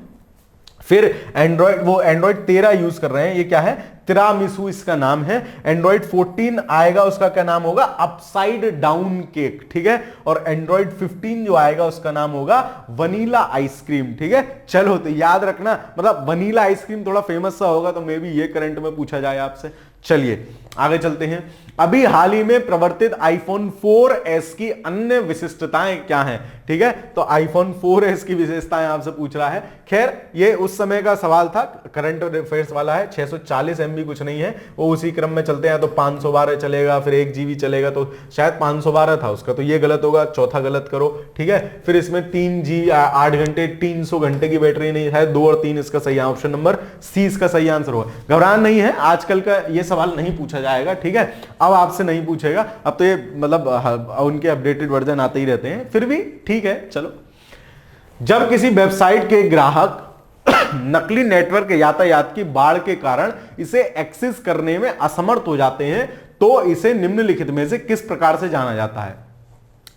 Speaker 1: फिर एंड्रॉइड 13 यूज कर रहे हैं, ये क्या है? तिरामिसू इसका नाम है। एंड्रॉइड 14 आएगा, उसका क्या नाम होगा? अपसाइड डाउन केक, ठीक है। और एंड्रॉइड 15 जो आएगा उसका नाम होगा वनीला आइसक्रीम, ठीक है। चलो, तो याद रखना, मतलब वनीला आइसक्रीम थोड़ा फेमस सा होगा, तो मे बी ये करंट में पूछा जाए आपसे। चलिए आगे चलते हैं। अभी हाल ही में प्रवर्तित आईफोन 4S की अन्य विशिष्टताएं क्या हैं? ठीक है, तो आईफोन 4S की विशेषताएं आपसे पूछ रहा है। खैर, ये उस समय का सवाल था, करंट अफेयर्स वाला है। 640 MB कुछ नहीं है, वो उसी क्रम में चलते हैं। तो 512 चलेगा, फिर 1 GB चलेगा, तो शायद 512 था उसका, तो ये गलत होगा, चौथा गलत करो, ठीक है। फिर इसमें 8 घंटे 300 घंटे की बैटरी नहीं है, 2 और 3 इसका सही, ऑप्शन नंबर सी इसका सही आंसर होगा। घबराना नहीं है, आजकल का ये सवाल नहीं पूछा जाएगा, ठीक है। अब आपसे नहीं पूछेगा, अब तो ये मतलब उनके अपडेटेड वर्जन आते ही रहते हैं, फिर भी ठीक है। चलो, जब किसी वेबसाइट के ग्राहक नकली नेटवर्क यातायात की बाढ़ के कारण इसे एक्सेस करने में असमर्थ हो जाते हैं, तो इसे निम्नलिखित में से किस प्रकार से जाना जाता है?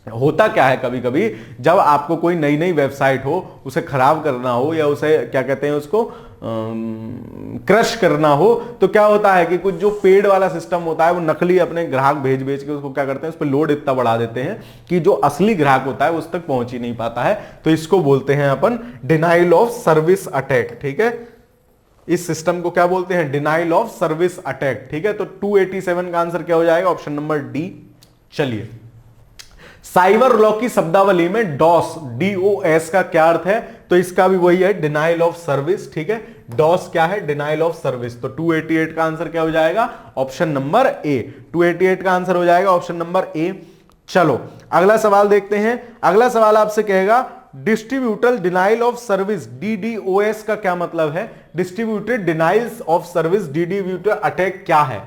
Speaker 1: होता क्या है, कभी कभी जब आपको कोई नई नई वेबसाइट हो, उसे खराब करना हो, या उसे क्या कहते हैं उसको क्रश करना हो, तो क्या होता है कि कुछ जो पेड वाला सिस्टम होता है वो नकली अपने ग्राहक भेज के उसको क्या करते हैं, उस पर लोड इतना बढ़ा देते हैं कि जो असली ग्राहक होता है उस तक पहुंच ही नहीं पाता है। तो इसको बोलते हैं अपन डिनाइल ऑफ सर्विस अटैक, ठीक है। इस सिस्टम को क्या बोलते हैं? डिनाइल ऑफ सर्विस अटैक, ठीक है। तो 287 का आंसर क्या हो जाएगा? Option number D. चलिए, साइबर लॉ की शब्दावली में DOS का क्या अर्थ है? तो इसका भी वही है, डिनाइल ऑफ सर्विस, ठीक है। DOS क्या है? Denial of service. तो 288 का आंसर क्या हो जाएगा? Option number A. 288 का आंसर हो जाएगा ऑप्शन नंबर ए। चलो अगला सवाल देखते हैं। अगला सवाल आपसे कहेगा distributor denial of service DDoS का क्या मतलब है? Distributed denials of service distributor attack क्या है?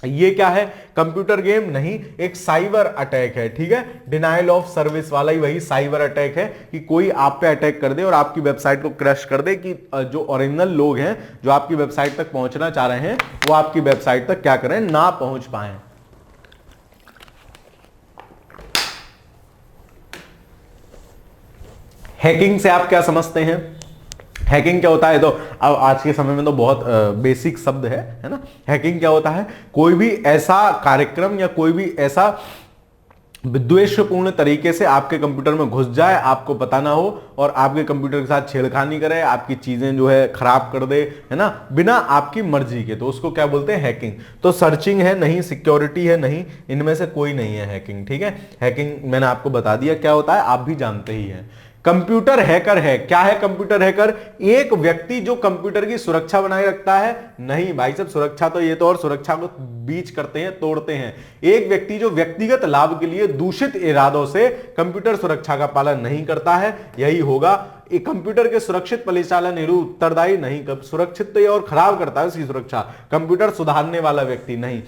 Speaker 1: ये क्या है? कंप्यूटर गेम नहीं, एक साइबर अटैक है, ठीक है। डिनाइल ऑफ सर्विस वाला ही वही साइबर अटैक है कि कोई आप पे अटैक कर दे और आपकी वेबसाइट को क्रैश कर दे, कि जो ओरिजिनल लोग हैं जो आपकी वेबसाइट तक पहुंचना चाह रहे हैं वो आपकी वेबसाइट तक क्या करें, ना पहुंच पाए। हैकिंग से आप क्या समझते हैं? हैकिंग क्या होता है? तो अब आज के समय में तो बहुत बेसिक शब्द है ना। हैकिंग क्या होता है? कोई भी ऐसा कार्यक्रम या कोई भी ऐसा विद्वेषपूर्ण तरीके से आपके कंप्यूटर में घुस जाए, आपको पता ना हो, और आपके कंप्यूटर के साथ छेड़खानी करे, आपकी चीजें जो है खराब कर दे, है ना, बिना आपकी मर्जी के, तो उसको क्या बोलते हैं? हैकिंग। तो सर्चिंग है नहीं, सिक्योरिटी है नहीं, इनमें से कोई नहीं है हैकिंग, ठीक है। हैकिंग मैंने आपको बता दिया क्या होता है, आप भी जानते ही हैं। कंप्यूटर हैकर है, क्या है कंप्यूटर हैकर? एक व्यक्ति जो कंप्यूटर की सुरक्षा बनाए रखता है। नहीं भाई साहब, सुरक्षा तो ये तो, और सुरक्षा को बीच करते हैं, तोड़ते हैं। एक व्यक्ति जो व्यक्तिगत लाभ के लिए दूषित इरादों से कंप्यूटर सुरक्षा का पालन नहीं करता है, यही होगा। एक कंप्यूटर के सुरक्षित परिचालन हेतु उत्तरदायी नहीं, सुरक्षित तो ये और खराब करता है उसकी सुरक्षा, कंप्यूटर सुधारने वाला व्यक्ति नहीं।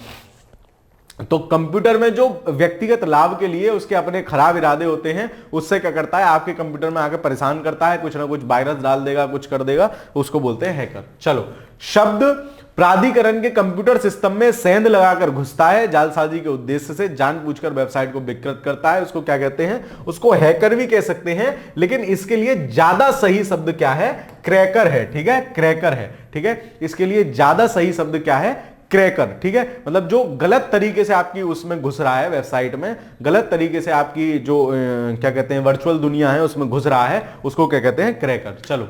Speaker 1: तो कंप्यूटर में जो व्यक्तिगत लाभ के लिए उसके अपने खराब इरादे होते हैं, उससे क्या करता है, आपके कंप्यूटर में आके परेशान करता है, कुछ ना कुछ वायरस डाल देगा, कुछ कर देगा, उसको बोलते हैं हैकर। चलो, शब्द प्राधिकरण के कंप्यूटर सिस्टम में सेंध लगाकर घुसता है, जालसाजी के उद्देश्य से जानबूझकर वेबसाइट को विकृत करता है, उसको क्या कहते हैं, उसको हैकर भी कह सकते हैं, लेकिन इसके लिए ज्यादा सही शब्द क्या है, क्रैकर है। ठीक है, क्रैकर है। ठीक है, इसके लिए ज्यादा सही शब्द क्या है, क्रैकर। ठीक है, मतलब जो गलत तरीके से आपकी उसमें घुस रहा है, वेबसाइट में गलत तरीके से आपकी जो क्या कहते हैं वर्चुअल दुनिया है उसमें घुस रहा है, उसको क्या कहते हैं, क्रैकर। चलो,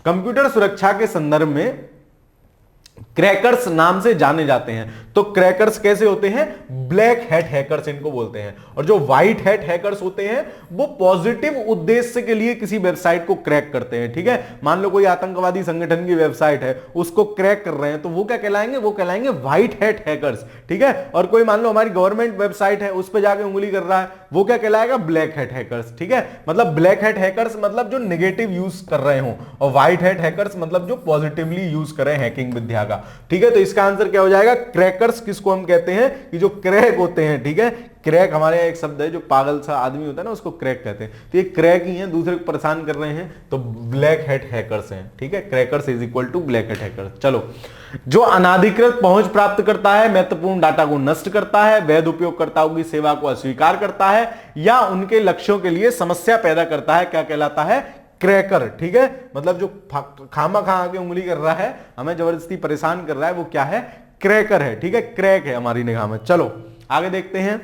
Speaker 1: कंप्यूटर सुरक्षा के संदर्भ में क्रैकर्स नाम से जाने जाते हैं। तो क्रैकर्स कैसे होते हैं, ब्लैक हैट हैकर्स इनको बोलते हैं। और जो व्हाइट हैट हैकर्स होते हैं वो पॉजिटिव उद्देश्य के लिए किसी वेबसाइट को क्रैक करते हैं। ठीक है, मान लो कोई आतंकवादी संगठन की वेबसाइट है, उसको क्रैक कर रहे हैं, तो वो क्या कहलाएंगे, वो कहलाएंगे व्हाइट हैट हैकर्स। ठीक है, और कोई मान लो हमारी गवर्नमेंट वेबसाइट है, उस पर जाके उंगली कर रहा है, वो क्या कहलाएगा, ब्लैक हैट हैकर्स। ठीक है, मतलब ब्लैक हैट हैकर्स मतलब जो नेगेटिव यूज कर रहे हो, और व्हाइट हैट हैकर्स मतलब जो पॉजिटिवली यूज कर रहे हैं हैकिंग विद्या का। ठीक है, तो इसका आंसर क्या हो जाएगा, क्रैकर्स किसको हम कहते हैं, कि जो क्रैक होते हैं। ठीक है, क्रैक हमारे यहाँ एक शब्द है, जो पागल सा आदमी होता है ना, उसको क्रैक कहते हैं। तो ये क्रैक ही है, दूसरे को परेशान कर रहे हैं, तो ब्लैक हैट हैकर्स हैं। ठीक है, crackers is equal to black hat hackers. चलो, जो अनाधिकृत पहुंच प्राप्त करता है, महत्वपूर्ण डाटा को नष्ट करता है, वैध उपयोगकर्ताओं की सेवा को अस्वीकार करता है, या उनके लक्ष्यों के लिए समस्या पैदा करता है, क्या कहलाता है, क्रैकर। ठीक है, मतलब जो खामा खा के उंगली कर रहा है, हमें जबरदस्ती परेशान कर रहा है, वो क्या है, क्रैकर है। ठीक है, क्रैक है हमारी निगाह में। चलो आगे देखते हैं,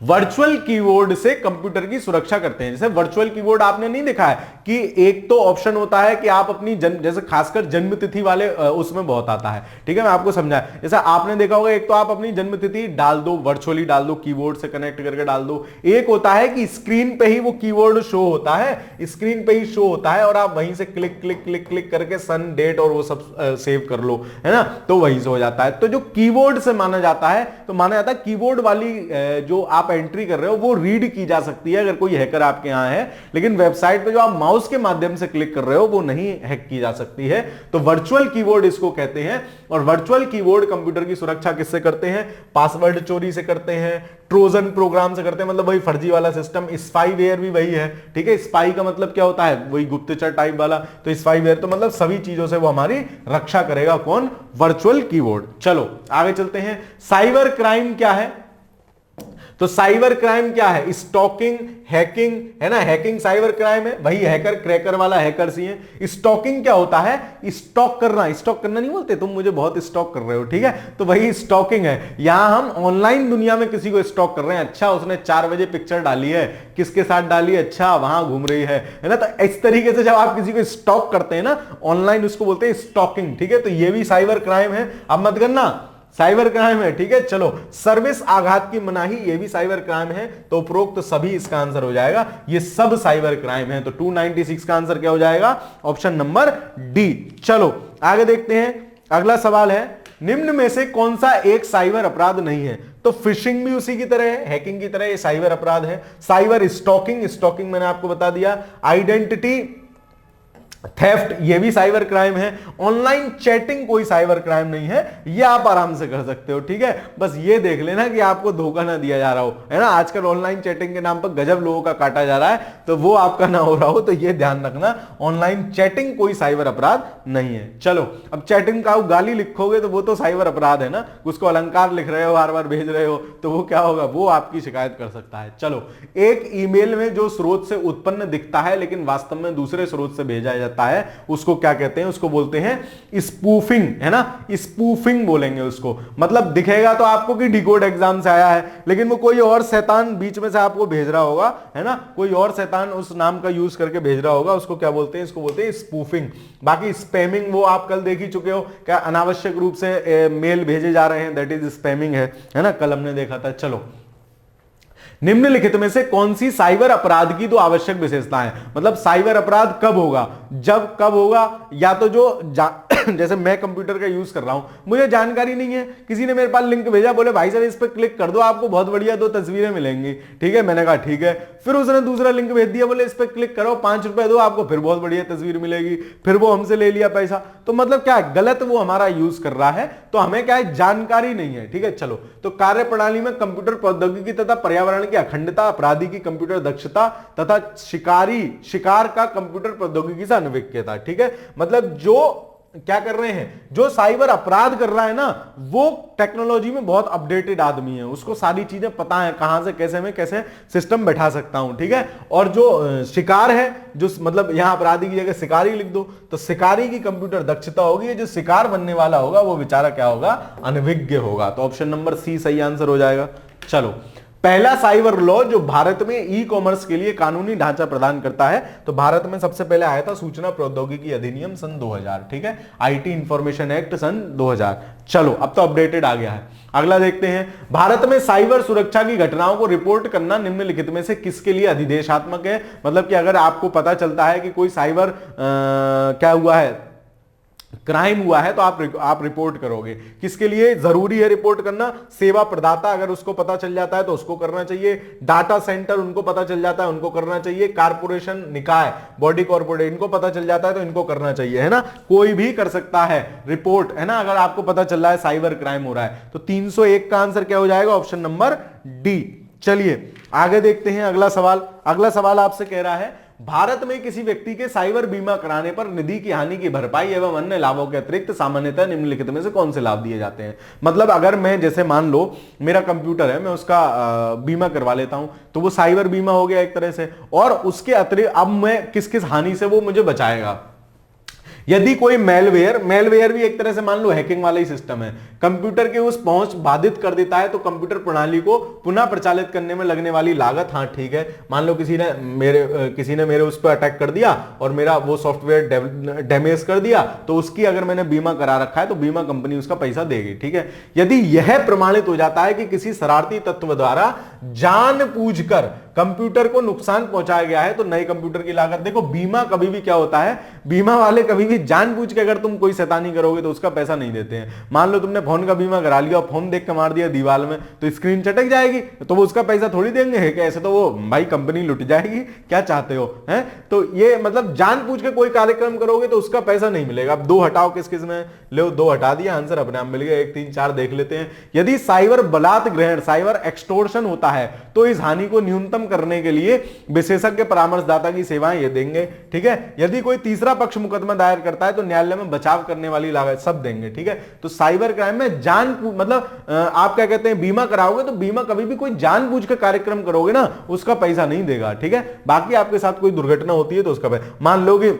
Speaker 1: वर्चुअल कीबोर्ड से कंप्यूटर की सुरक्षा करते हैं। जैसे वर्चुअल कीबोर्ड आपने नहीं देखा है कि एक तो ऑप्शन होता है कि आप अपनी जैसे खासकर जन्म तिथि वाले उसमें बहुत आता है। ठीक है, मैं आपको समझाया, जैसे आपने देखा होगा, एक तो आप अपनी जन्म तिथि डाल दो, वर्चुअली डाल दो, कीबोर्ड से कनेक्ट करके डाल दो। एक होता है कि स्क्रीन पे ही वो कीबोर्ड शो होता है, स्क्रीन पे ही शो होता है, और आप वहीं से क्लिक क्लिक क्लिक क्लिक करके सन डेट और वो सब सेव कर लो, है ना, तो वहीं से हो जाता है। तो जो कीबोर्ड से माना जाता है, तो माना जाता है कीबोर्ड वाली जो आप एंट्री कर रहे हो वो रीड की जा सकती है अगर कोई हैकर आपके यहां है, लेकिन वेबसाइट पे जो आप माउस के माध्यम से क्लिक कर रहे हो वो नहीं हैक की जा सकती है। तो वर्चुअल कीबोर्ड इसको कहते हैं। और वर्चुअल कीबोर्ड कंप्यूटर की सुरक्षा किससे करते हैं, पासवर्ड चोरी से करते हैं, ट्रोजन प्रोग्राम से करते हैं, मतलब वही फर्जी वाला सिस्टम। स्पाईवेयर भी वही है। ठीक है, स्पाई का मतलब क्या होता है, वही गुप्तचर टाइप वाला, तो स्पाईवेयर तो मतलब सभी चीजों से वो हमारी रक्षा करेगा, कौन, वर्चुअल कीबोर्ड। चलो आगे चलते हैं, साइबर क्राइम क्या है। तो साइबर क्राइम क्या है, स्टॉकिंग, हैकिंग, है ना, हैकिंग साइबर क्राइम है, वही हैकर क्रैकर वाला हैकर्स ही है। स्टॉकिंग क्या होता है, स्टॉक करना, स्टॉक करना नहीं बोलते, तुम मुझे बहुत स्टॉक कर रहे हो, ठीक है, तो वही स्टॉकिंग है। यहां हम ऑनलाइन दुनिया में किसी को स्टॉक कर रहे हैं, अच्छा उसने 4 बजे पिक्चर डाली है, किसके साथ डाली है, अच्छा वहां घूम रही है ना, तो इस तरीके से जब आप किसी को स्टॉक करते हैं ना ऑनलाइन, उसको बोलते हैं स्टॉकिंग। ठीक है, तो ये भी साइबर क्राइम है, अब मत करना, साइबर क्राइम है। ठीक है, चलो, सर्विस आघात की मनाही, ये भी साइबर क्राइम है, तो उपरोक्त सभी इसका आंसर हो जाएगा, ये सब साइबर क्राइम है। तो 296 का आंसर क्या हो जाएगा, ऑप्शन नंबर डी। चलो आगे देखते हैं, अगला सवाल है, निम्न में से कौन सा एक साइबर अपराध नहीं है। तो फिशिंग भी उसी की तरह है, हैकिंग की तरह ये साइबर अपराध है। साइबर स्टॉकिंग, स्टॉकिंग मैंने आपको बता दिया। आइडेंटिटी थेफ्ट, ये भी साइबर क्राइम है। ऑनलाइन चैटिंग कोई साइबर क्राइम नहीं है, ये आप आराम से कर सकते हो। ठीक है, बस ये देख लेना कि आपको धोखा ना दिया जा रहा हो, है ना, आजकल ऑनलाइन चैटिंग के नाम पर गजब लोगों का काटा जा रहा है, तो वो आपका ना हो रहा हो, तो ये ध्यान रखना, ऑनलाइन चैटिंग कोई साइबर अपराध नहीं है। चलो, अब चैटिंग का गाली लिखोगे तो वो तो साइबर अपराध है ना, उसको अलंकार लिख रहे हो, बार बार भेज रहे हो, तो वो क्या होगा, वो आपकी शिकायत कर सकता है। चलो, एक ईमेल में जो स्रोत से उत्पन्न दिखता है लेकिन वास्तव में दूसरे स्रोत से भेजा जाता है, उसको क्या कहते हैं, उसको बोलते हैं स्पूफिंग, है ना, स्पूफिंग बोलेंगे उसको। मतलब दिखेगा तो आपको कि डिकोड एग्जाम से आया है, लेकिन वो कोई और शैतान बीच में से आपको भेज रहा होगा, है ना, कोई और शैतान उस नाम का यूज करके भेज रहा होगा, उसको क्या बोलते हैं, इसको बोलते हैं स्पूफिंग। बाकी स्पैमिंग वो आप कल देख ही चुके हो, क्या अनावश्यक रूप से मेल भेजे जा रहे हैं, दैट इज स्पैमिंग है ना, कल हमने देखा था। चलो, निम्नलिखित में से कौन सी साइबर अपराध की तो आवश्यक विशेषता है, मतलब साइबर अपराध कब होगा, जब कब होगा, या तो जो जैसे मैं कंप्यूटर का यूज कर रहा हूं, मुझे जानकारी नहीं है, किसी ने मेरे पास लिंक भेजा, बोले भाई साहब इस पर क्लिक कर दो, आपको बहुत बढ़िया 2 तस्वीरें मिलेंगी, ठीक है, मैंने कहा ठीक है। फिर उसने दूसरा लिंक भेज दिया, बोले इस पर क्लिक करो, 5 रुपए दो, आपको फिर बहुत बढ़िया तस्वीर मिलेगी, फिर वो हमसे ले लिया पैसा। तो मतलब क्या है, गलत वो हमारा यूज कर रहा है, तो हमें क्या है, जानकारी नहीं है, ठीक है। चलो, तो कार्य प्रणाली में कंप्यूटर प्रौद्योगिकी तथा पर्यावरण की अखंडता, अपराधी की कंप्यूटर दक्षता तथा शिकार का कंप्यूटर प्रौद्योगिकी से अनभिज्ञता, ठीक है। मतलब जो क्या कर रहे हैं, जो साइबर अपराध कर रहा है ना, वो टेक्नोलॉजी में बहुत अपडेटेड आदमी है, उसको सारी चीजें पता है, कहां से कैसे मैं कैसे सिस्टम बैठा सकता हूं, ठीक है। और जो शिकार है, जो मतलब यहां अपराधी की जगह शिकारी लिख दो, तो शिकारी की कंप्यूटर दक्षता होगी, जो शिकार बनने वाला होगा वो बेचारा क्या होगा, अनभिज्ञ होगा। तो ऑप्शन नंबर सी सही आंसर हो जाएगा। चलो, पहला साइबर लॉ जो भारत में ई कॉमर्स के लिए कानूनी ढांचा प्रदान करता है, तो भारत में सबसे पहले आया था सूचना प्रौद्योगिकी अधिनियम सन 2000, ठीक है, आईटी इंफॉर्मेशन एक्ट सन 2000। चलो, अब तो अपडेटेड आ गया है। अगला देखते हैं, भारत में साइबर सुरक्षा की घटनाओं को रिपोर्ट करना निम्नलिखित में से किसके लिए अधिदेशात्मक है। मतलब कि अगर आपको पता चलता है कि कोई साइबर क्या हुआ है, क्राइम हुआ है, तो आप रिपोर्ट करोगे। किसके लिए जरूरी है रिपोर्ट करना? सेवा प्रदाता, अगर उसको पता चल जाता है तो उसको करना चाहिए। डाटा सेंटर, उनको पता चल जाता है, उनको करना चाहिए। कारपोरेशन, निकाय, बॉडी कॉर्पोरेट, इनको पता चल जाता है तो इनको करना चाहिए, है ना। कोई भी कर सकता है रिपोर्ट, है ना, अगर आपको पता चल रहा है साइबर क्राइम हो रहा है। तो 301 का आंसर क्या हो जाएगा? Option number D. चलिए आगे देखते हैं अगला सवाल। अगला सवाल आपसे कह रहा है, भारत में किसी व्यक्ति के साइबर बीमा कराने पर निधि की हानि की भरपाई एवं अन्य लाभों के अतिरिक्त सामान्यतः निम्नलिखित में से कौन से लाभ दिए जाते हैं। मतलब अगर मैं, जैसे मान लो मेरा कंप्यूटर है, मैं उसका बीमा करवा लेता हूं, तो वो साइबर बीमा हो गया एक तरह से, और उसके अतिरिक्त अब मैं किस किस हानि से वो मुझे बचाएगा। यदि कोई मेलवेयर भी एक तरह से मान लो हैकिंग वाला ही सिस्टम है, कंप्यूटर के उस पहुंच बाधित कर देता है, तो कंप्यूटर प्रणाली को पुनः प्रचालित करने में लगने वाली लागत, हाँ ठीक है, मान लो किसी ने मेरे उस पर अटैक कर दिया और मेरा वो सॉफ्टवेयर डैमेज कर दिया, तो उसकी अगर मैंने बीमा करा रखा है तो बीमा कंपनी उसका पैसा देगी, ठीक है। यदि यह प्रमाणित हो जाता है कि किसी शरारती तत्व द्वारा जानबूझकर कंप्यूटर को नुकसान पहुंचाया गया है, तो नए कंप्यूटर की लागत, देखो बीमा कभी भी क्या होता है, बीमा वाले कभी भी जानबूझ के अगर तुम कोई शैतानी करोगे तो उसका पैसा नहीं देते हैं। मान लो तुमने फोन का बीमा करा लिया और फोन देख के मार दिया दीवार में, तो स्क्रीन चटक जाएगी, तो वो उसका पैसा थोड़ी देंगे, है क्या? ऐसे तो वो भाई कंपनी लुट जाएगी, क्या चाहते हो, हैं? तो ये मतलब जानबूझ के कोई कार्यक्रम करोगे तो उसका पैसा नहीं मिलेगा। अब 2 हटाओ, किस किस में लो, 2 हटा दिया, आंसर अपने आप मिल गया। 1 3 4 देख लेते हैं। यदि साइबर बलात् ग्रहण, साइबर एक्सटोर्शन होता है, तो इस हानि को न्यूनतम करने के लिए विशेषज्ञ परामर्शदाता की सेवाएं ये देंगे, ठीक है। यदि कोई तीसरा पक्ष मुकदमा दायर करता है तो न्यायालय में बचाव करने वाली लागत सब देंगे, ठीक है। तो साइबर क्राइम में मतलब आप क्या कहते हैं, बीमा कराओगे तो बीमा कभी भी कोई जानबूझ के कार्यक्रम करोगे ना, उसका पैसा नहीं देगा, ठीक है। बाकी आपके साथ कोई दुर्घटना होती है तो उसका पैसा, मान लो कि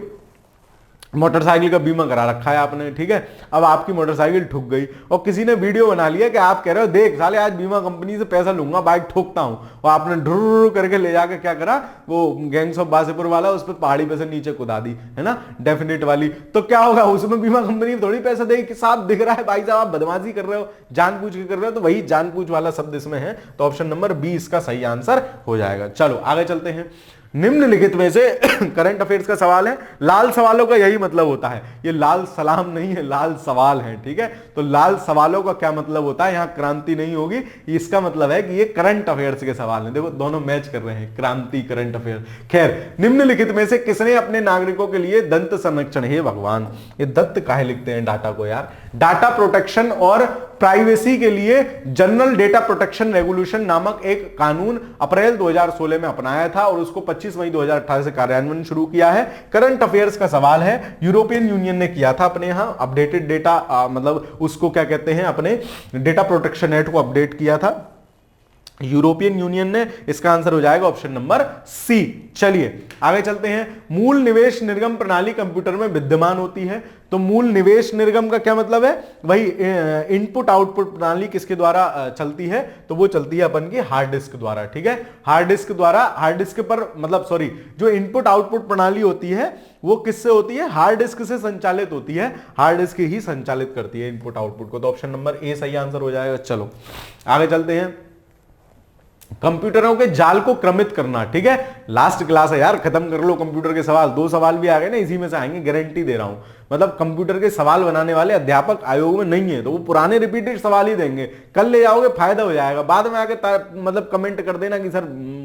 Speaker 1: मोटरसाइकिल का बीमा करा रखा है आपने, ठीक है, अब आपकी मोटरसाइकिल ठुक गई और किसी ने वीडियो बना लिया कि आप कह रहे हो, देख साले आज बीमा कंपनी से पैसा लूंगा, बाइक ठोकता हूं, और आपने ढुर करके ले जाकर क्या करा, वो गैंग्स ऑफ वासेपुर वाला उस पर पहाड़ी पे से नीचे कुदा दी, है ना, डेफिनेट वाली। तो क्या होगा, उसमें बीमा कंपनी थोड़ी पैसा देगी कि साफ दिख रहा है भाई साहब आप बदमाशी कर रहे हो, जानबूझ के कर रहे हो, तो वही जानबूझ वाला शब्द इसमें है। तो ऑप्शन नंबर बी इसका सही आंसर हो जाएगा। चलो आगे चलते हैं। निम्नलिखित में से करंट अफेयर्स का सवाल है, लाल सवालों का यही मतलब होता है, ये लाल सलाम नहीं है, लाल सवाल है, ठीक है। तो लाल सवालों का क्या मतलब होता है, यहां क्रांति नहीं होगी, इसका मतलब है कि ये करंट अफेयर्स के सवाल हैं। देखो दोनों मैच कर रहे हैं, क्रांति करंट अफेयर। खैर, निम्नलिखित में से किसने अपने नागरिकों के लिए दंत संरक्षण, हे भगवान ये दत्त काहे लिखते हैं डाटा को यार, डाटा प्रोटेक्शन और प्राइवेसी के लिए जनरल डेटा प्रोटेक्शन रेगुलेशन नामक एक कानून अप्रैल 2016 में अपनाया था और उसको 25 मई 2018 से कार्यान्वयन शुरू किया है। करंट अफेयर्स का सवाल है, यूरोपियन यूनियन ने किया था अपने यहां अपडेटेड डेटा, मतलब उसको क्या कहते हैं, अपने डेटा प्रोटेक्शन एक्ट को अपडेट किया था यूरोपियन यूनियन ने। इसका आंसर हो जाएगा ऑप्शन नंबर सी। चलिए आगे चलते हैं। मूल निवेश निर्गम प्रणाली कंप्यूटर में विद्यमान होती है, तो मूल निवेश निर्गम का क्या मतलब है, वही इनपुट आउटपुट प्रणाली किसके द्वारा चलती है, तो वो चलती है अपन की हार्ड डिस्क द्वारा, ठीक है। हार्ड डिस्क द्वारा, हार्ड डिस्क पर मतलब सॉरी, जो इनपुट आउटपुट प्रणाली होती है वो किससे होती है, हार्ड डिस्क से संचालित होती है, हार्ड डिस्क ही संचालित करती है इनपुट आउटपुट को। तो ऑप्शन नंबर ए सही आंसर हो जाएगा। चलो आगे चलते हैं। कंप्यूटरों के जाल को क्रमित करना। ठीक है, लास्ट क्लास है यार, खत्म कर लो कंप्यूटर के सवाल। 2 सवाल भी आ गए ना, इसी में से आएंगे, गारंटी दे रहा हूं। मतलब कंप्यूटर के सवाल बनाने वाले अध्यापक आयोग में नहीं है, तो वो पुराने रिपीटेड सवाल ही देंगे। कल ले जाओगे, फायदा हो जाएगा। बाद में आके मतलब कमेंट कर देना कि सर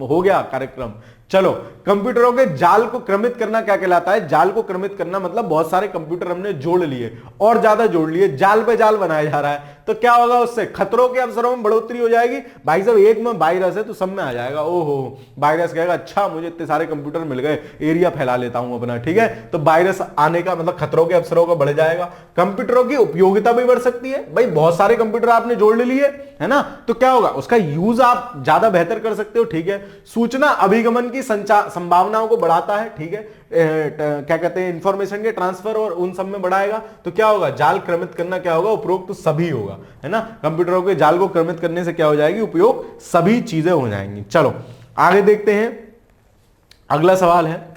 Speaker 1: हो गया कार्यक्रम। चलो, कंप्यूटरों के जाल को क्रमित करना क्या कहलाता है? जाल को क्रमित करना मतलब बहुत सारे कंप्यूटर हमने जोड़ लिए और ज्यादा जोड़ लिए, जाल पे जाल बनाया जा रहा है, तो क्या होगा? उससे खतरों के अवसरों में बढ़ोतरी हो जाएगी। भाई साहब, एक में वायरस है तो सब में आ जाएगा। ओहो, वायरस कहेगा अच्छा मुझे इतने सारे कंप्यूटर मिल गए, एरिया फैला लेता हूं अपना। ठीक है, तो वायरस आने का मतलब खतरों के अवसरों का बढ़ जाएगा। कंप्यूटरों की उपयोगिता भी बढ़ सकती है। भाई बहुत सारे कंप्यूटर आपने जोड़ लिए है ना, तो क्या होगा? उसका यूज आप ज्यादा बेहतर कर सकते हो। ठीक है, सूचना अभिगमन की संभावनाओं को बढ़ाता है। ठीक है, क्या कहते हैं, इंफॉर्मेशन के ट्रांसफर और उन सब में बढ़ाएगा। तो क्या होगा? जाल क्रमित करना क्या होगा? उपयोग तो सभी होगा, है ना। कंप्यूटरों के जाल को क्रमित करने से क्या हो जाएगी? उपयोग सभी चीजें हो जाएंगी। चलो आगे देखते हैं। अगला सवाल है,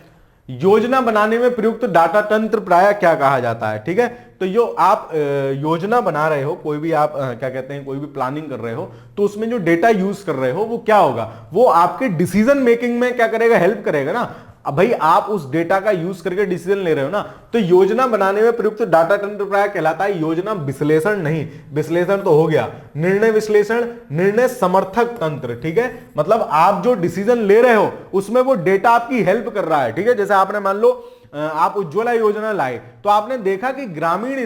Speaker 1: योजना बनाने में प्रयुक्त डाटा तंत्र प्रायः क्या कहा जाता है? ठीक है, तो जो आप योजना बना रहे हो, कोई भी आप क्या कहते हैं, कोई भी प्लानिंग कर रहे हो, तो उसमें जो डेटा यूज कर रहे हो वो क्या होगा? वो आपके डिसीजन मेकिंग में क्या करेगा? हेल्प करेगा ना। अब भाई आप उस डेटा का यूज करके डिसीजन ले रहे हो ना, तो योजना बनाने में प्रयुक्त डाटा तंत्र प्रायः कहलाता है योजना विश्लेषण नहीं। विश्लेषण तो हो गया, निर्णय विश्लेषण, निर्णय समर्थक तंत्र। ठीक है, मतलब आप जो डिसीजन ले रहे हो उसमें वो डेटा आपकी हेल्प कर रहा है। ठीक है, जैसे आपने मान लो आप उज्ज्वला योजना लाए, तो आपने देखा कि ग्रामीण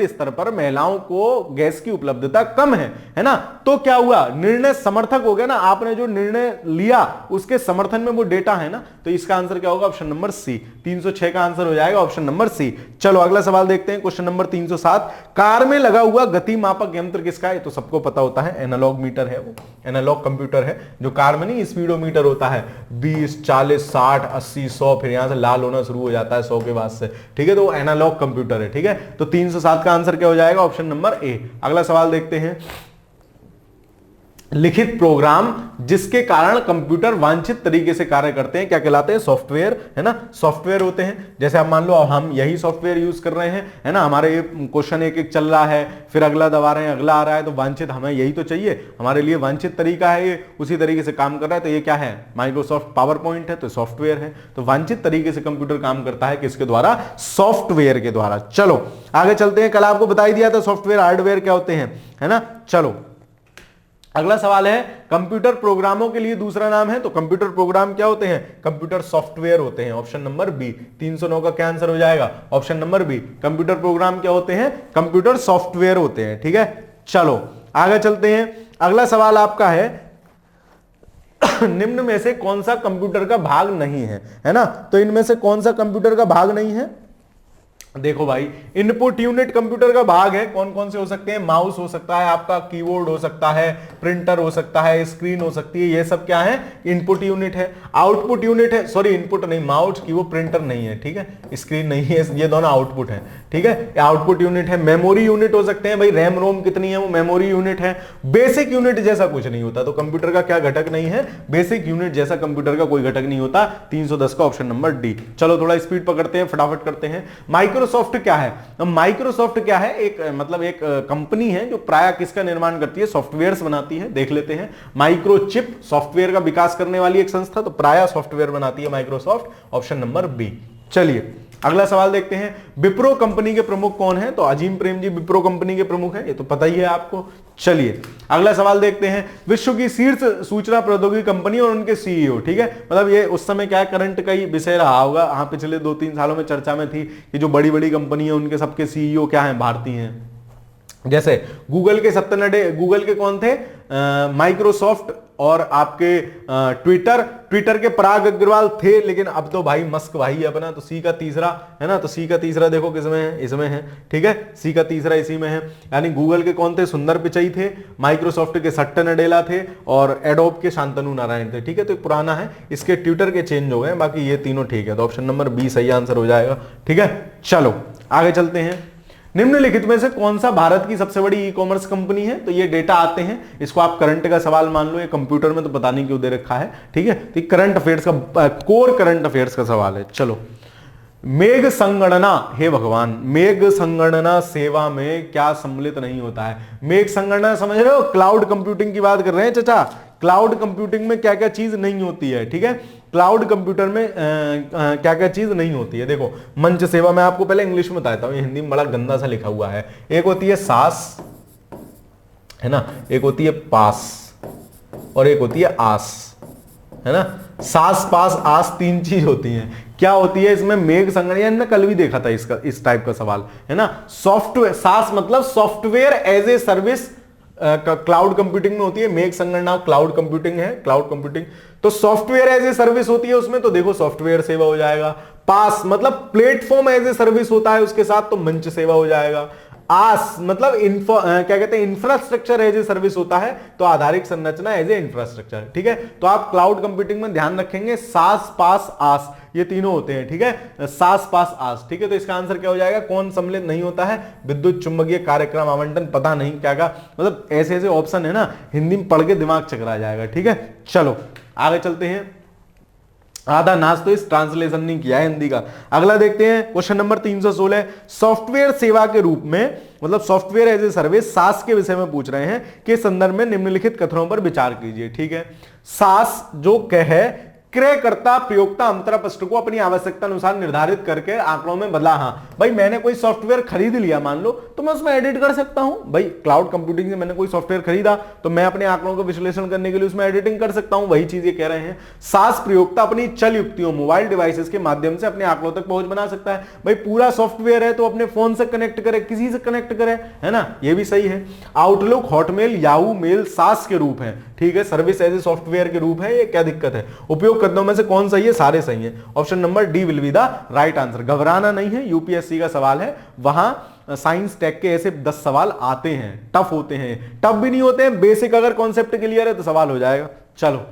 Speaker 1: स्तर पर महिलाओं को गैस की उपलब्धता कम है ना, तो क्या हुआ? निर्णय समर्थक हो गया ना। आपने जो निर्णय लिया उसके समर्थन में वो डेटा है ना, तो इसका आंसर क्या होगा? ऑप्शन नंबर सी। 306 का आंसर हो जाएगा ऑप्शन नंबर सी। चलो अगला सवाल देखते हैं, क्वेश्चन नंबर 307। कार में लगा हुआ गति मापक यंत्र किसका है? ये तो सबको पता होता है, एनालॉग मीटर है, वो एनालॉग कंप्यूटर है। जो कार में नहीं स्पीडोमीटर होता है, 20, 40, 60, 80, 100, फिर यहां से लाल होना शुरू हो जाता है 100 के बाद से। ठीक है, तो वो एनालॉग कंप्यूटर है। ठीक है, तो 307 का आंसर क्या हो जाएगा? Option number A. अगला सवाल देखते हैं, लिखित प्रोग्राम जिसके कारण कंप्यूटर वांछित तरीके से कार्य करते हैं क्या कहलाते हैं? सॉफ्टवेयर, है ना। सॉफ्टवेयर होते हैं, जैसे आप मान लो हम यही सॉफ्टवेयर यूज कर रहे हैं, है ना। हमारे ये क्वेश्चन एक एक चल रहा है, फिर अगला दबा रहे हैं, अगला आ रहा है, तो वांछित हमें यही तो चाहिए, हमारे लिए वांछित तरीका है ये, उसी तरीके से काम कर रहा है। तो ये क्या है? माइक्रोसॉफ्ट पावर पॉइंट है, तो सॉफ्टवेयर है। तो वांछित तरीके से कंप्यूटर काम करता है किसके द्वारा? सॉफ्टवेयर के द्वारा। चलो आगे चलते हैं। कल आपको बता ही दिया था सॉफ्टवेयर हार्डवेयर क्या होते हैं, है ना। चलो अगला सवाल है, कंप्यूटर प्रोग्रामों के लिए दूसरा नाम है, तो कंप्यूटर प्रोग्राम क्या होते हैं? कंप्यूटर सॉफ्टवेयर होते हैं। Option number B. 309 का क्या आंसर हो जाएगा? Option number B. Computer program क्या होते हैं? कंप्यूटर सॉफ्टवेयर होते हैं। ठीक है, चलो आगे चलते हैं। अगला सवाल आपका है, निम्न में से कौन सा कंप्यूटर का भाग नहीं है ना। तो इनमें से कौन सा कंप्यूटर का भाग नहीं है? देखो भाई, इनपुट यूनिट कंप्यूटर का भाग है। कौन कौन से हो सकते हैं? माउस हो सकता है, आपका कीबोर्ड हो सकता है, प्रिंटर हो सकता है, स्क्रीन हो सकती है, ये सब क्या है? इनपुट यूनिट है। आउटपुट यूनिट है, सॉरी इनपुट नहीं, माउस कीबोर्ड प्रिंटर नहीं है। ठीक है, स्क्रीन नहीं है, ये दोनों आउटपुट है। ठीक है, आउटपुट यूनिट है। मेमोरी यूनिट हो सकते हैं, भाई रैम रोम कितनी है वो मेमोरी यूनिट है। बेसिक यूनिट जैसा कुछ नहीं होता, तो कंप्यूटर का क्या घटक नहीं है? बेसिक यूनिट जैसा कंप्यूटर का कोई घटक नहीं होता। 310 का ऑप्शन नंबर डी। चलो थोड़ा स्पीड पकड़ते हैं, फटाफट करते हैं। माइक्रोसॉफ्ट क्या है? माइक्रोसॉफ्ट क्या है? एक मतलब एक कंपनी है जो प्रायः किसका निर्माण करती है? सॉफ्टवेयर्स बनाती है। देख लेते हैं, माइक्रोचिप सॉफ्टवेयर का विकास करने वाली एक संस्था, तो प्रायः सॉफ्टवेयर बनाती है माइक्रोसॉफ्ट। Option number B. चलिए अगला सवाल देखते हैं, विप्रो कंपनी के प्रमुख कौन है? तो अजीम प्रेम जी विप्रो कंपनी के प्रमुख है, ये तो पता ही है आपको। चलिए अगला सवाल देखते हैं, विश्व की शीर्ष सूचना प्रौद्योगिकी कंपनी और उनके सीईओ। ठीक है, मतलब ये उस समय क्या है, करंट का ही विषय रहा होगा। हाँ, पिछले 2-3 सालों में चर्चा में थी कि जो बड़ी बड़ी कंपनी है उनके सबके सीईओ क्या है? भारतीय हैं। जैसे गूगल के सत्तर गूगल के कौन थे? माइक्रोसॉफ्ट और आपके ट्विटर के पराग अग्रवाल थे, लेकिन अब तो भाई मस्क भाई अपना, तो सी का तीसरा है ना। तो सी का तीसरा देखो किसमें है? इसमें है। ठीक है, सी का तीसरा इसी में है। यानी गूगल के कौन थे? सुंदर पिचई थे, माइक्रोसॉफ्ट के सट्टा नडेला थे, और एडोब के शांतनु नारायण थे। ठीक है, तो पुराना है, इसके ट्विटर के चेंज हो गए, बाकी ये तीनों ठीक है। तो ऑप्शन नंबर बी सही आंसर हो जाएगा। ठीक है, चलो आगे चलते हैं। निम्नलिखित में से कौन सा भारत की सबसे बड़ी ई कॉमर्स कंपनी है? तो ये डेटा आते हैं, इसको आप करंट का सवाल मान लो, ये कंप्यूटर में तो पता नहीं क्यों दे रखा है। ठीक है, तो करंट अफेयर्स का कोर करंट अफेयर्स का सवाल है। चलो, मेघ संगणना, हे भगवान, मेघ संगणना सेवा में क्या सम्मिलित नहीं होता है? मेघ संगणना समझ रहे हो? क्लाउड कंप्यूटिंग की बात कर रहे हैं चाचा, क्लाउड कंप्यूटिंग में क्या क्या चीज नहीं होती है, ठीक है। क्लाउड कंप्यूटर में क्या क्या चीज नहीं होती है, देखो मंच सेवा, मैं आपको पहले इंग्लिश में बताता हूं, ये हिंदी में बड़ा गंदा सा लिखा हुआ है। एक होती है सास, है ना, एक होती है पास और एक होती है आस, है ना। सास पास आस तीन चीज होती हैं। क्या होती है इसमें? मेघ संगणना, ने कल भी देखा था इसका, इस टाइप का सवाल, है ना। सॉफ्टवेयर, सास मतलब software as a service cloud computing में होती है। मेघ संगणना क्लाउड कंप्यूटिंग है, क्लाउड कंप्यूटिंग तो सॉफ्टवेयर एज ए सर्विस होती है उसमें, तो देखो सॉफ्टवेयर सेवा हो जाएगा। पास मतलब प्लेटफॉर्म एज ए सर्विस होता है उसके साथ, तो मंच सेवा हो जाएगा। आस मतलब क्या कहते हैं, इंफ्रास्ट्रक्चर एज ए सर्विस होता है, तो आधारिक संरचना एज ए इंफ्रास्ट्रक्चर, ठीक है। तो आप क्लाउड कंप्यूटिंग में ध्यान रखेंगे सास पास आस, ये तीनों होते हैं, ठीक है, सास पास आस, ठीक है। तो इसका आंसर क्या हो जाएगा? कौन सम्मिलित नहीं होता है? विद्युत चुंबकीय कार्यक्रम आवंटन, पता नहीं क्या का, मतलब ऐसे ऐसे ऑप्शन है ना, हिंदी में पढ़ के दिमाग चकरा जाएगा, ठीक है। चलो आगे चलते हैं। आधा नाच तो इस ट्रांसलेशन नहीं किया है हिंदी का। अगला देखते हैं क्वेश्चन नंबर 316, सॉफ्टवेयर सेवा के रूप में, मतलब सॉफ्टवेयर एज ए सर्विस सास के विषय में पूछ रहे हैं कि संदर्भ में निम्नलिखित कथनों पर विचार कीजिए, ठीक है। सास जो कहे क्रयकर्ता प्रयोक्ता अंतरा पृष्ठ को अपनी आवश्यकता अनुसार निर्धारित करके आंकड़ों में बदला। हाँ भाई, मैंने कोई सॉफ्टवेयर खरीद लिया मान लो, तो मैं उसमें एडिट कर सकता हूं। भाई क्लाउड कंप्यूटिंग से मैंने कोई सॉफ्टवेयर खरीदा तो मैं अपने आंकड़ों का विश्लेषण करने के लिए उसमें एडिटिंग कर सकता हूं। वही चीज ये कह रहे हैं। सास प्रयोक्ता अपनी चल युक्तियों मोबाइल डिवाइसेस के माध्यम से अपने आंकड़ों तक पहुंच बना सकता है। भाई पूरा सॉफ्टवेयर है तो अपने फोन से कनेक्ट करे, किसी से कनेक्ट करे, है ना, ये भी सही है। आउटलुक, हॉटमेल, याहू मेल सास के रूप है, ठीक है, सर्विस एज ए सॉफ्टवेयर के रूप है, ये क्या दिक्कत है? उपयोगकर्ताओं में से कौन सही है? सारे सही हैं। Option number D will be the right answer. घबराना नहीं है, यूपीएससी का सवाल है, वहां साइंस टेक के ऐसे 10 सवाल आते हैं, टफ होते हैं, टफ भी नहीं होते हैं, बेसिक अगर कॉन्सेप्ट क्लियर है तो सवाल हो जाएगा। चलो,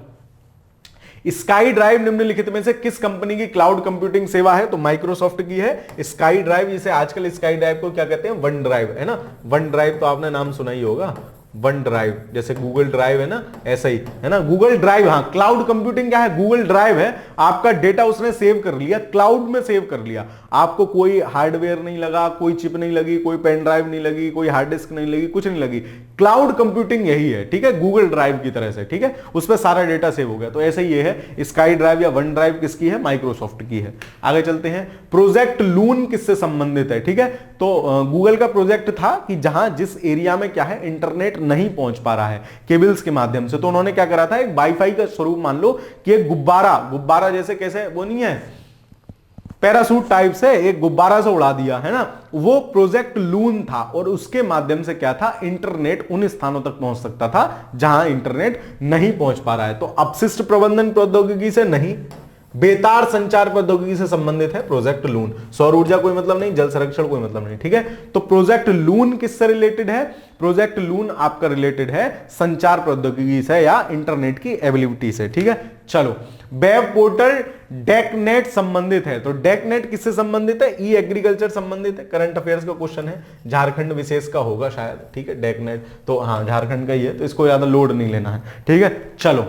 Speaker 1: स्काई ड्राइव निम्नलिखित में से किस कंपनी की क्लाउड कंप्यूटिंग सेवा है? तो माइक्रोसॉफ्ट की है स्काई ड्राइव। जिसे आजकल स्काई ड्राइव को क्या कहते हैं? वन ड्राइव, है ना। वन ड्राइव तो आपने नाम सुना ही होगा, वन ड्राइव, जैसे गूगल ड्राइव है ना, ऐसा ही है ना, गूगल ड्राइव। हाँ, क्लाउड कंप्यूटिंग क्या है? गूगल ड्राइव है, आपका डेटा उसने सेव कर लिया, क्लाउड में सेव कर लिया, आपको कोई हार्डवेयर नहीं लगा, कोई चिप नहीं लगी, कोई पेन ड्राइव नहीं लगी, कोई हार्ड डिस्क नहीं लगी, कुछ नहीं लगी। क्लाउड कंप्यूटिंग यही है, ठीक है, गूगल ड्राइव की तरह से, ठीक है, उस पर सारा डेटा सेव हो गया। तो ऐसे ही ये है स्काई ड्राइव या वन ड्राइव किसकी है? माइक्रोसॉफ्ट की है। आगे चलते हैं। प्रोजेक्ट लून किससे संबंधित है? ठीक है, तो गूगल का प्रोजेक्ट था कि जहां जिस एरिया में क्या है, इंटरनेट नहीं पहुंच पा रहा है केबल्स के माध्यम से, तो उन्होंने क्या करा था, एक वाईफाई का स्वरूप मान लो कि एक गुब्बारा जैसे, कैसे वो नहीं है, पैरासूट टाइप से एक गुब्बारा से उड़ा दिया, है ना, वो प्रोजेक्ट लून था। और उसके माध्यम से क्या था, इंटरनेट उन स्थानों तक पहुंच सकता था जहां इंटरनेट नहीं पहुंच पा रहा है। तो अपशिष्ट प्रबंधन प्रौद्योगिकी से नहीं, बेतार संचार प्रौद्योगिकी से संबंधित है प्रोजेक्ट लून। सौर ऊर्जा कोई मतलब नहीं, जल संरक्षण कोई मतलब नहीं, ठीक है। तो प्रोजेक्ट लून किससे रिलेटेड है? प्रोजेक्ट लून आपका रिलेटेड है संचार प्रौद्योगिकी से या इंटरनेट की अवेलेबिलिटी से, ठीक है। चलो, वेब पोर्टल डेकनेट संबंधित है, तो डेकनेट किससे संबंधित है? ई एग्रीकल्चर संबंधित है। करंट अफेयर्स का क्वेश्चन है, झारखंड विशेष का होगा शायद, ठीक है, डेकनेट तो हाँ झारखंड का ही है, तो इसको ज्यादा लोड नहीं लेना है, ठीक है। चलो,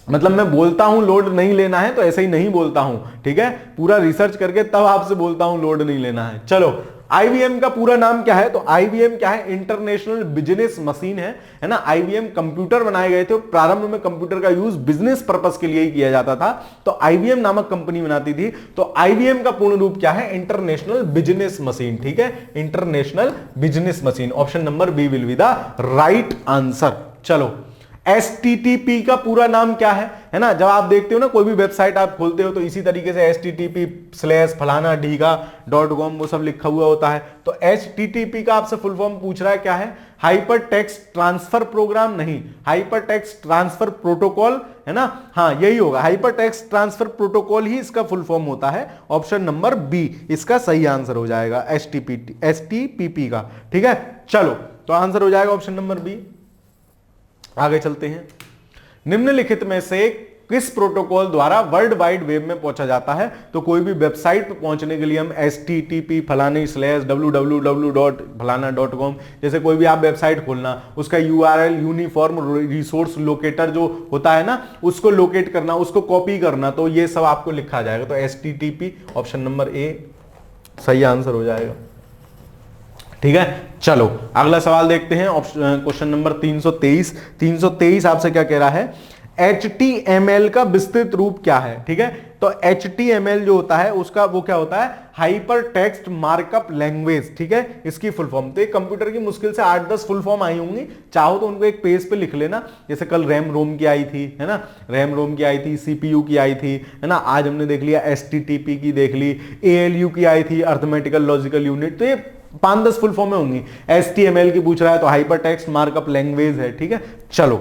Speaker 1: मतलब मैं बोलता हूं लोड नहीं लेना है तो ऐसे ही नहीं बोलता हूं, ठीक है, पूरा रिसर्च करके तब आपसे बोलता हूं लोड नहीं लेना है। चलो, आईबीएम का पूरा नाम क्या है? तो आईबीएम क्या है? इंटरनेशनल बिजनेस मशीन है ना। आईबीएम कंप्यूटर बनाए गए थे, प्रारंभ में कंप्यूटर का यूज बिजनेस पर्पस के लिए ही किया जाता था, तो आईबीएम नामक कंपनी बनाती थी। तो आईबीएम का पूर्ण रूप क्या है? इंटरनेशनल बिजनेस मशीन, ठीक है, international business machine. Option number B will be the right answer. चलो, HTTP का पूरा नाम क्या है ना। जब आप देखते हो ना कोई भी वेबसाइट आप खोलते हो तो इसी तरीके से http/फलाना-ढीगा.com वो सब लिखा हुआ होता है। तो HTTP का आपसे फुल फॉर्म पूछ रहा है, क्या है? हाइपर टेक्स्ट ट्रांसफर प्रोग्राम नहीं, हाइपर टेक्स्ट ट्रांसफर प्रोटोकॉल, है ना। हाँ, यही होगा, हाइपर टेक्स्ट ट्रांसफर प्रोटोकॉल ही इसका फुल फॉर्म होता है। ऑप्शन नंबर बी इसका सही आंसर हो जाएगा, HTTP का, ठीक है। चलो, तो आंसर हो जाएगा ऑप्शन नंबर बी। आगे चलते हैं। निम्नलिखित में से किस प्रोटोकॉल द्वारा वर्ल्ड वाइड वेब में पहुंचा जाता है? तो कोई भी वेबसाइट पर पहुंचने के लिए हम http://www.फलाना.com, जैसे कोई भी आप वेबसाइट खोलना, उसका URL यूनिफॉर्म रिसोर्स लोकेटर जो होता है ना, उसको लोकेट करना, उसको कॉपी करना, तो ये सब आपको लिखा जाएगा। तो HTTP ऑप्शन नंबर ए सही आंसर हो जाएगा। ठीक है, चलो अगला सवाल देखते हैं। Question number 323। 323 आपसे क्या कह रहा है, HTML का विस्तृत रूप क्या है। ठीक है, तो HTML जो होता है उसका वो क्या होता है, हाइपर टेक्स्ट मार्कअप लैंग्वेज। ठीक है, इसकी फुल फॉर्म तो एक कंप्यूटर की मुश्किल से 8-10 फुल फॉर्म आई होंगी, चाहो तो उनको एक पेज पे लिख लेना। जैसे कल रैम रोम की आई थी, है ना, रैम रोम की आई थी, CPU की आई थी, है ना, आज हमने देख लिया STTP की देख ली, ALU की आई थी, अर्थमेटिकल लॉजिकल यूनिट। तो ये 5-10 फुल फॉर्में होंगी। HTML की पूछ रहा है तो हाइपर टेक्स्ट मार्कअप लैंग्वेज है। ठीक है, चलो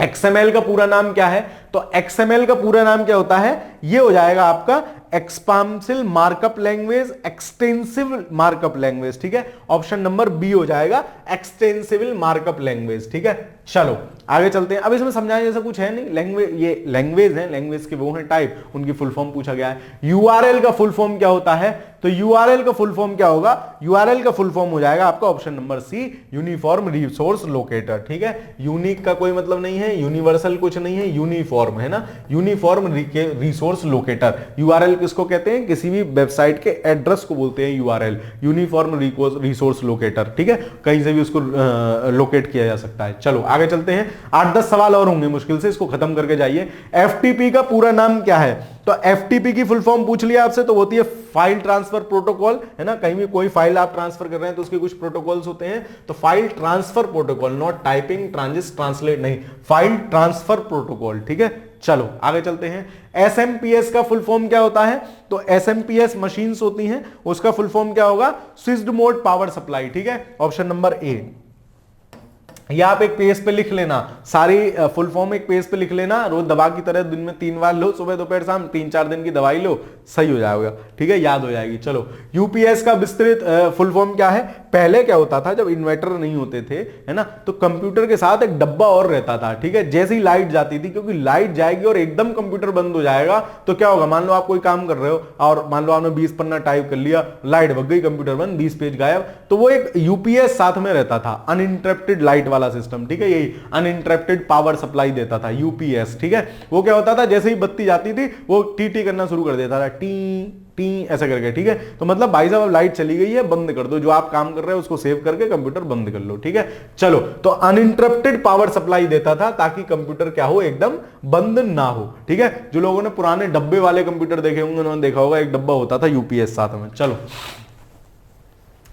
Speaker 1: XML का पूरा नाम क्या है, तो XML का पूरा नाम क्या होता है, ये हो जाएगा आपका expansive markup language, extensive markup language. ठीक है, ऑप्शन नंबर बी हो जाएगा एक्सटेंसिव मार्कअप लैंग्वेज। ठीक है, चलो आगे चलते हैं। अब इसमें समझाने जैसा कुछ है नहीं, लैंग्वेज ये लैंग्वेज है, लैंग्वेज के वो हैं टाइप, उनकी फुल फॉर्म पूछा गया है। URL का फुल फॉर्म क्या होता है, तो URL का फुल फॉर्म क्या होगा, URL का फुल फॉर्म हो जाएगा आपका option number C, uniform resource locator. ठीक है, यूनिक का कोई मतलब नहीं है, यूनिवर्सल कुछ नहीं है, यूनिफॉर्म है ना, यूनिफॉर्म रिसोर्स लोकेटर। URL किसको कहते हैं, किसी भी वेबसाइट के एड्रेस को बोलते हैं URL, यूनिफॉर्म रिसोर्स लोकेटर। ठीक है, कहीं से भी उसको लोकेट किया जा सकता है। चलो आगे चलते हैं, 8-10 सवाल और होंगे मुश्किल से, इसको खत्म करके जाइए। FTP का पूरा नाम क्या है, तो FTP की फुल फॉर्म पूछ लिया आपसे तो होती है फाइल ट्रांसफर प्रोटोकॉल, है ना, कहीं भी कोई फाइल आप ट्रांसफर कर रहे हैं तो उसके कुछ प्रोटोकॉल्स होते हैं, तो file transfer protocol, not typing transit translate नहीं, फाइल ट्रांसफर प्रोटोकॉल। ठीक है, चलो आगे चलते हैं। SMPS का फुल फॉर्म क्या होता है, तो SMPS मशीन्स होती हैं, उसका फुल फॉर्म क्या होगा, स्विच्ड मोड पावर सप्लाई। ठीक है, ऑप्शन नंबर ए। या आप एक पेज पे लिख लेना, सारी फुल फॉर्म एक पेज पे लिख लेना, रोज दवा की तरह दिन में 3 बार लो, सुबह दोपहर शाम, 3-4 दिन की दवाई लो, सही हो जाएगा। ठीक है, याद हो जाएगी। चलो UPS का विस्तृत फुल फॉर्म क्या है, पहले क्या होता था जब इन्वर्टर नहीं होते थे, है ना, तो कंप्यूटर के साथ एक डब्बा और रहता था। ठीक है, जैसे ही लाइट जाती थी, क्योंकि लाइट जाएगी और एकदम कंप्यूटर बंद हो जाएगा तो क्या होगा, मान लो आप कोई काम कर रहे हो और मान लो आपने 20 पन्ना टाइप कर लिया, लाइट भग गई, कंप्यूटर बंद, 20 पेज गायब, तो वो एक UPS साथ में रहता था, अनइंटरप्टेड लाइट वाला सिस्टम। ठीक है, यही अनइंटरप्टेड पावर सप्लाई देता था UPS। ठीक है, वो क्या होता था, जैसे ही बत्ती जाती थी वो टी करना शुरू कर देता था, टी ऐसा करके। ठीक है, तो मतलब भाई साहब लाइट चली गई है, बंद कर दो, जो आप काम कर रहे हो उसको सेव करके कंप्यूटर बंद कर लो। ठीक है, चलो, तो अनइंटरप्टेड पावर सप्लाई देता था ताकि कंप्यूटर क्या हो, एकदम बंद ना हो। ठीक है, जो लोगों ने पुराने डब्बे वाले कंप्यूटर देखे होंगे उन्होंने देखा होगा एक डब्बा होता था UPS साथ में। चलो,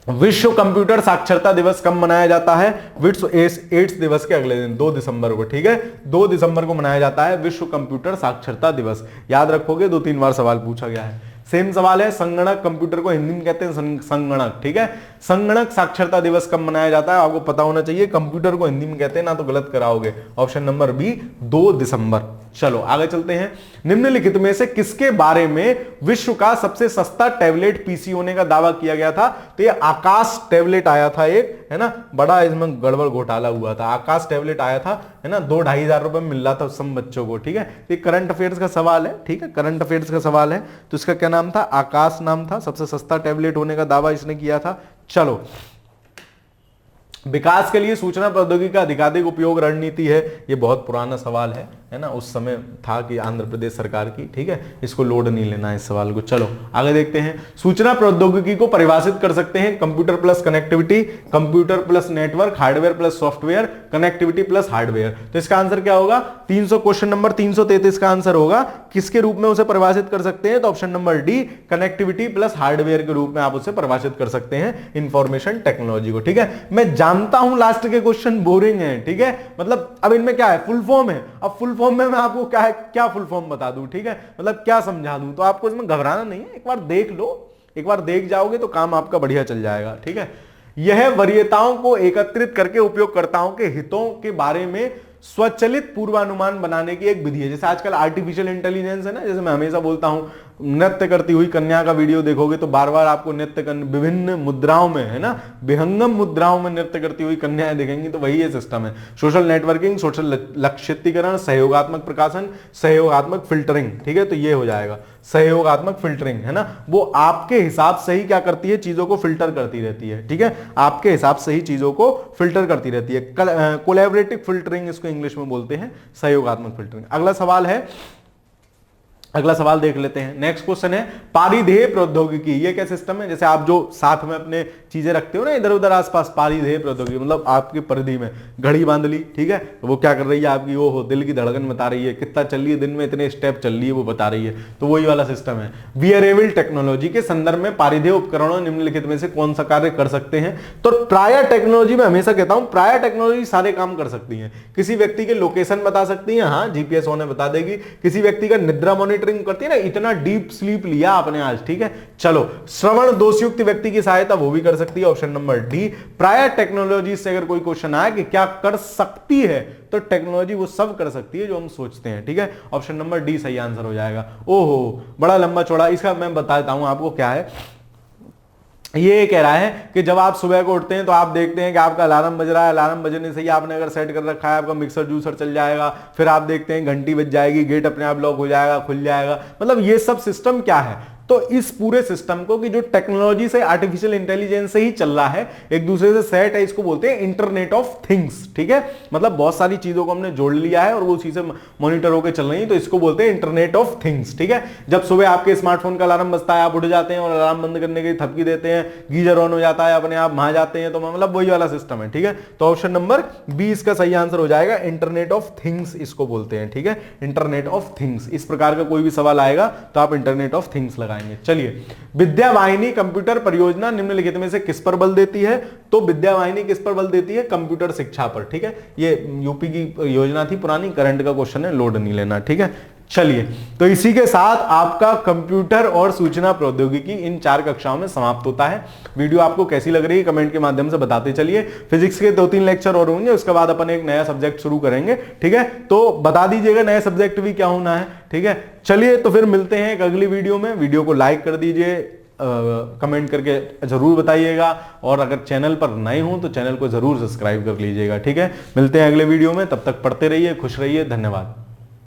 Speaker 1: विश्व कंप्यूटर साक्षरता दिवस कब मनाया जाता है, विश्व एड्स दिवस के अगले दिन 2 दिसंबर को। ठीक है, 2 दिसंबर को मनाया जाता है विश्व कंप्यूटर साक्षरता दिवस। याद रखोगे, 2-3 बार सवाल पूछा गया है। सेम सवाल है, संगणक, कंप्यूटर को हिंदी में कहते हैं संगणक। ठीक है, संगणक साक्षरता दिवस कब मनाया जाता है, आपको पता होना चाहिए, कंप्यूटर को हिंदी में कहते हैं ना, तो गलत कराओगे। ऑप्शन नंबर बी, 2 दिसंबर। चलो आगे चलते हैं। निम्नलिखित में से किसके बारे में विश्व का सबसे सस्ता टैबलेट PC होने का दावा किया गया था, तो ये आकाश टैबलेट आया था एक, है ना, बड़ा इसमें गड़बड़ घोटाला हुआ था। आकाश टैबलेट आया था, है ना, 2-2.5 हजार रुपए में मिल रहा था उस समय बच्चों को। ठीक है, ये करंट अफेयर्स का सवाल है। ठीक है, करंट अफेयर्स का सवाल है, तो इसका क्या नाम था, आकाश नाम था, सबसे सस्ता टैबलेट होने का दावा इसने किया था। चलो, विकास के लिए सूचना प्रौद्योगिकी का अधिकाधिक उपयोग रणनीति है, ये बहुत पुराना सवाल है ना, उस समय था कि आंध्र प्रदेश सरकार की। ठीक है, इसको लोड नहीं लेना है इस सवाल को। चलो आगे देखते हैं। सूचना प्रौद्योगिकी को परिभाषित कर सकते हैं, computer plus connectivity, computer plus network, hardware plus software, connectivity plus hardware. तो इसका आंसर क्या होगा, 300 क्वेश्चन नंबर 333 का आंसर होगा, किसके रूप में उसे परिभाषित कर सकते हैं, तो option number D, connectivity plus hardware के रूप में आप उसे परिभाषित कर सकते हैं, इंफॉर्मेशन टेक्नोलॉजी को। ठीक है, मैं जानता हूं लास्ट के क्वेश्चन बोरिंग है। ठीक है, मतलब अब इनमें क्या है, फुल फॉर्म है। अब फुल फॉर्म में मैं आपको क्या फुल फॉर्म बता दूं। ठीक है, मतलब क्या समझा दूं, तो आपको इसमें घबराना नहीं है, एक बार देख लो, एक बार देख जाओगे तो काम आपका बढ़िया चल जाएगा। ठीक है, यह वरीयताओं को एकत्रित करके उपयोगकर्ताओं के हितों के बारे में स्वचालित पूर्वानुमान बनाने की एक विधि है। जैसे आजकल आर्टिफिशियल इंटेलिजेंस है ना, जैसे मैं हमेशा बोलता हूं, नृत्य करती हुई कन्या का वीडियो देखोगे तो बार बार आपको नृत्य विभिन्न मुद्राओं में, है ना, विहंगम मुद्राओं में नृत्य करती हुई कन्याएं दिखेंगी, तो वही ये सिस्टम है। सोशल नेटवर्किंग, सोशल लक्षितीकरण, सहयोगात्मक प्रकाशन, सहयोगात्मक फिल्टरिंग। ठीक है, तो ये हो जाएगा सहयोगात्मक फिल्टरिंग, है ना, वो आपके हिसाब से ही क्या करती है, चीजों को फिल्टर करती रहती है। ठीक है, आपके हिसाब से ही चीजों को फिल्टर करती रहती है। कोलैबोरेटिव फिल्टरिंग इसको इंग्लिश में बोलते हैं, सहयोगात्मक फिल्टरिंग। अगला सवाल है, अगला सवाल देख लेते हैं। नेक्स्ट क्वेश्चन है, पारिधेय प्रौद्योगिकी, ये क्या सिस्टम है, जैसे आप जो साथ में अपने चीजें रखते हो ना इधर उधर आसपास, पारिधेय प्रौद्योगिकी मतलब आपकी परिधि में घड़ी बांध ली, ठीक है, तो वो क्या कर रही है आपकी, वो हो दिल की धड़कन बता रही है, कितना चल रही है दिन में, इतने स्टेप चल रही है वो बता रही है, तो वही वाला सिस्टम है। वियरेबल टेक्नोलॉजी के संदर्भ में पारिधेय उपकरणों निम्नलिखित में से कौन सा कार्य कर सकते हैं? तो प्राय टेक्नोलॉजी में हमेशा कहता हूं प्राय टेक्नोलॉजी सारे काम कर सकती है। किसी व्यक्ति के लोकेशन बता सकती है, हाँ जीपीएस होने बता देगी। किसी व्यक्ति का निद्रा मॉनिटरिंग करती है ना, इतना डीप स्लीप लिया आपने आज, ठीक है, चलो। श्रवण दोषयुक्त व्यक्ति की सहायता वो भी कर सकती है, ऑप्शन नंबर डी। प्राय टेक्नोलॉजी से अगर कोई क्वेश्चन आए कि क्या कर सकती है, तो टेक्नोलॉजी वो सब कर सकती है जो हम सोचते हैं, ठीक है, ऑप्शन नंबर डी सही आंसर हो जाएगा। ओहो बड़ा लंबा चौड़ा, इसका मैं बता देता हूं आपको क्या है। ये कह रहा है कि जब आप सुबह को उठते हैं तो आप देखते हैं कि आपका अलार्म बज रहा है, अलार्म बजने से ही आपने अगर सेट कर रखा है आपका मिक्सर जूसर चल जाएगा, फिर आप देखते हैं घंटी बज जाएगी, गेट अपने आप लॉक हो जाएगा, खुल जाएगा, मतलब ये सब सिस्टम क्या है? तो इस पूरे सिस्टम को कि जो टेक्नोलॉजी से आर्टिफिशियल इंटेलिजेंस से ही चल रहा है, एक दूसरे से सेट है, इसको बोलते हैं इंटरनेट ऑफ थिंग्स, ठीक है, मतलब बहुत सारी चीजों को हमने जोड़ लिया है और वो उसी से मॉनिटर होकर चल रही है, तो इसको बोलते हैं इंटरनेट ऑफ थिंग्स, ठीक है। जब सुबह आपके स्मार्टफोन का अलार्म बजता है, आप उठ जाते हैं और अलार्म बंद करने की थपकी देते हैं, गीजर ऑन हो जाता है, अपने आप नहा जाते हैं, तो मतलब वही वाला सिस्टम है, ठीक है। तो ऑप्शन नंबर बी इसका सही आंसर हो जाएगा, इंटरनेट ऑफ थिंग्स इसको बोलते हैं, ठीक है, इंटरनेट ऑफ थिंग्स। इस प्रकार का कोई भी सवाल आएगा तो आप इंटरनेट ऑफ थिंग्स लगाएंगे। चलिए, विद्यावाहिनी कंप्यूटर परियोजना निम्नलिखित में से किस पर बल देती है? तो विद्यावाहिनी किस पर बल देती है? कंप्यूटर शिक्षा पर, ठीक है, ये यूपी की योजना थी पुरानी, करंट का क्वेश्चन है, लोड नहीं लेना, ठीक है। चलिए, तो इसी के साथ आपका कंप्यूटर और सूचना प्रौद्योगिकी इन 4 कक्षाओं में समाप्त होता है। वीडियो आपको कैसी लग रही है कमेंट के माध्यम से बताते चलिए। फिजिक्स के 2-3 लेक्चर और होंगे, उसके बाद अपन एक नया सब्जेक्ट शुरू करेंगे, ठीक है, तो बता दीजिएगा नया सब्जेक्ट भी क्या होना है, ठीक है। चलिए, तो फिर मिलते हैं एक अगली वीडियो में। वीडियो को लाइक कर दीजिए, कमेंट करके जरूर बताइएगा, और अगर चैनल पर नए हो तो चैनल को जरूर सब्सक्राइब कर लीजिएगा, ठीक है। मिलते हैं अगले वीडियो में, तब तक पढ़ते रहिए, खुश रहिए, धन्यवाद।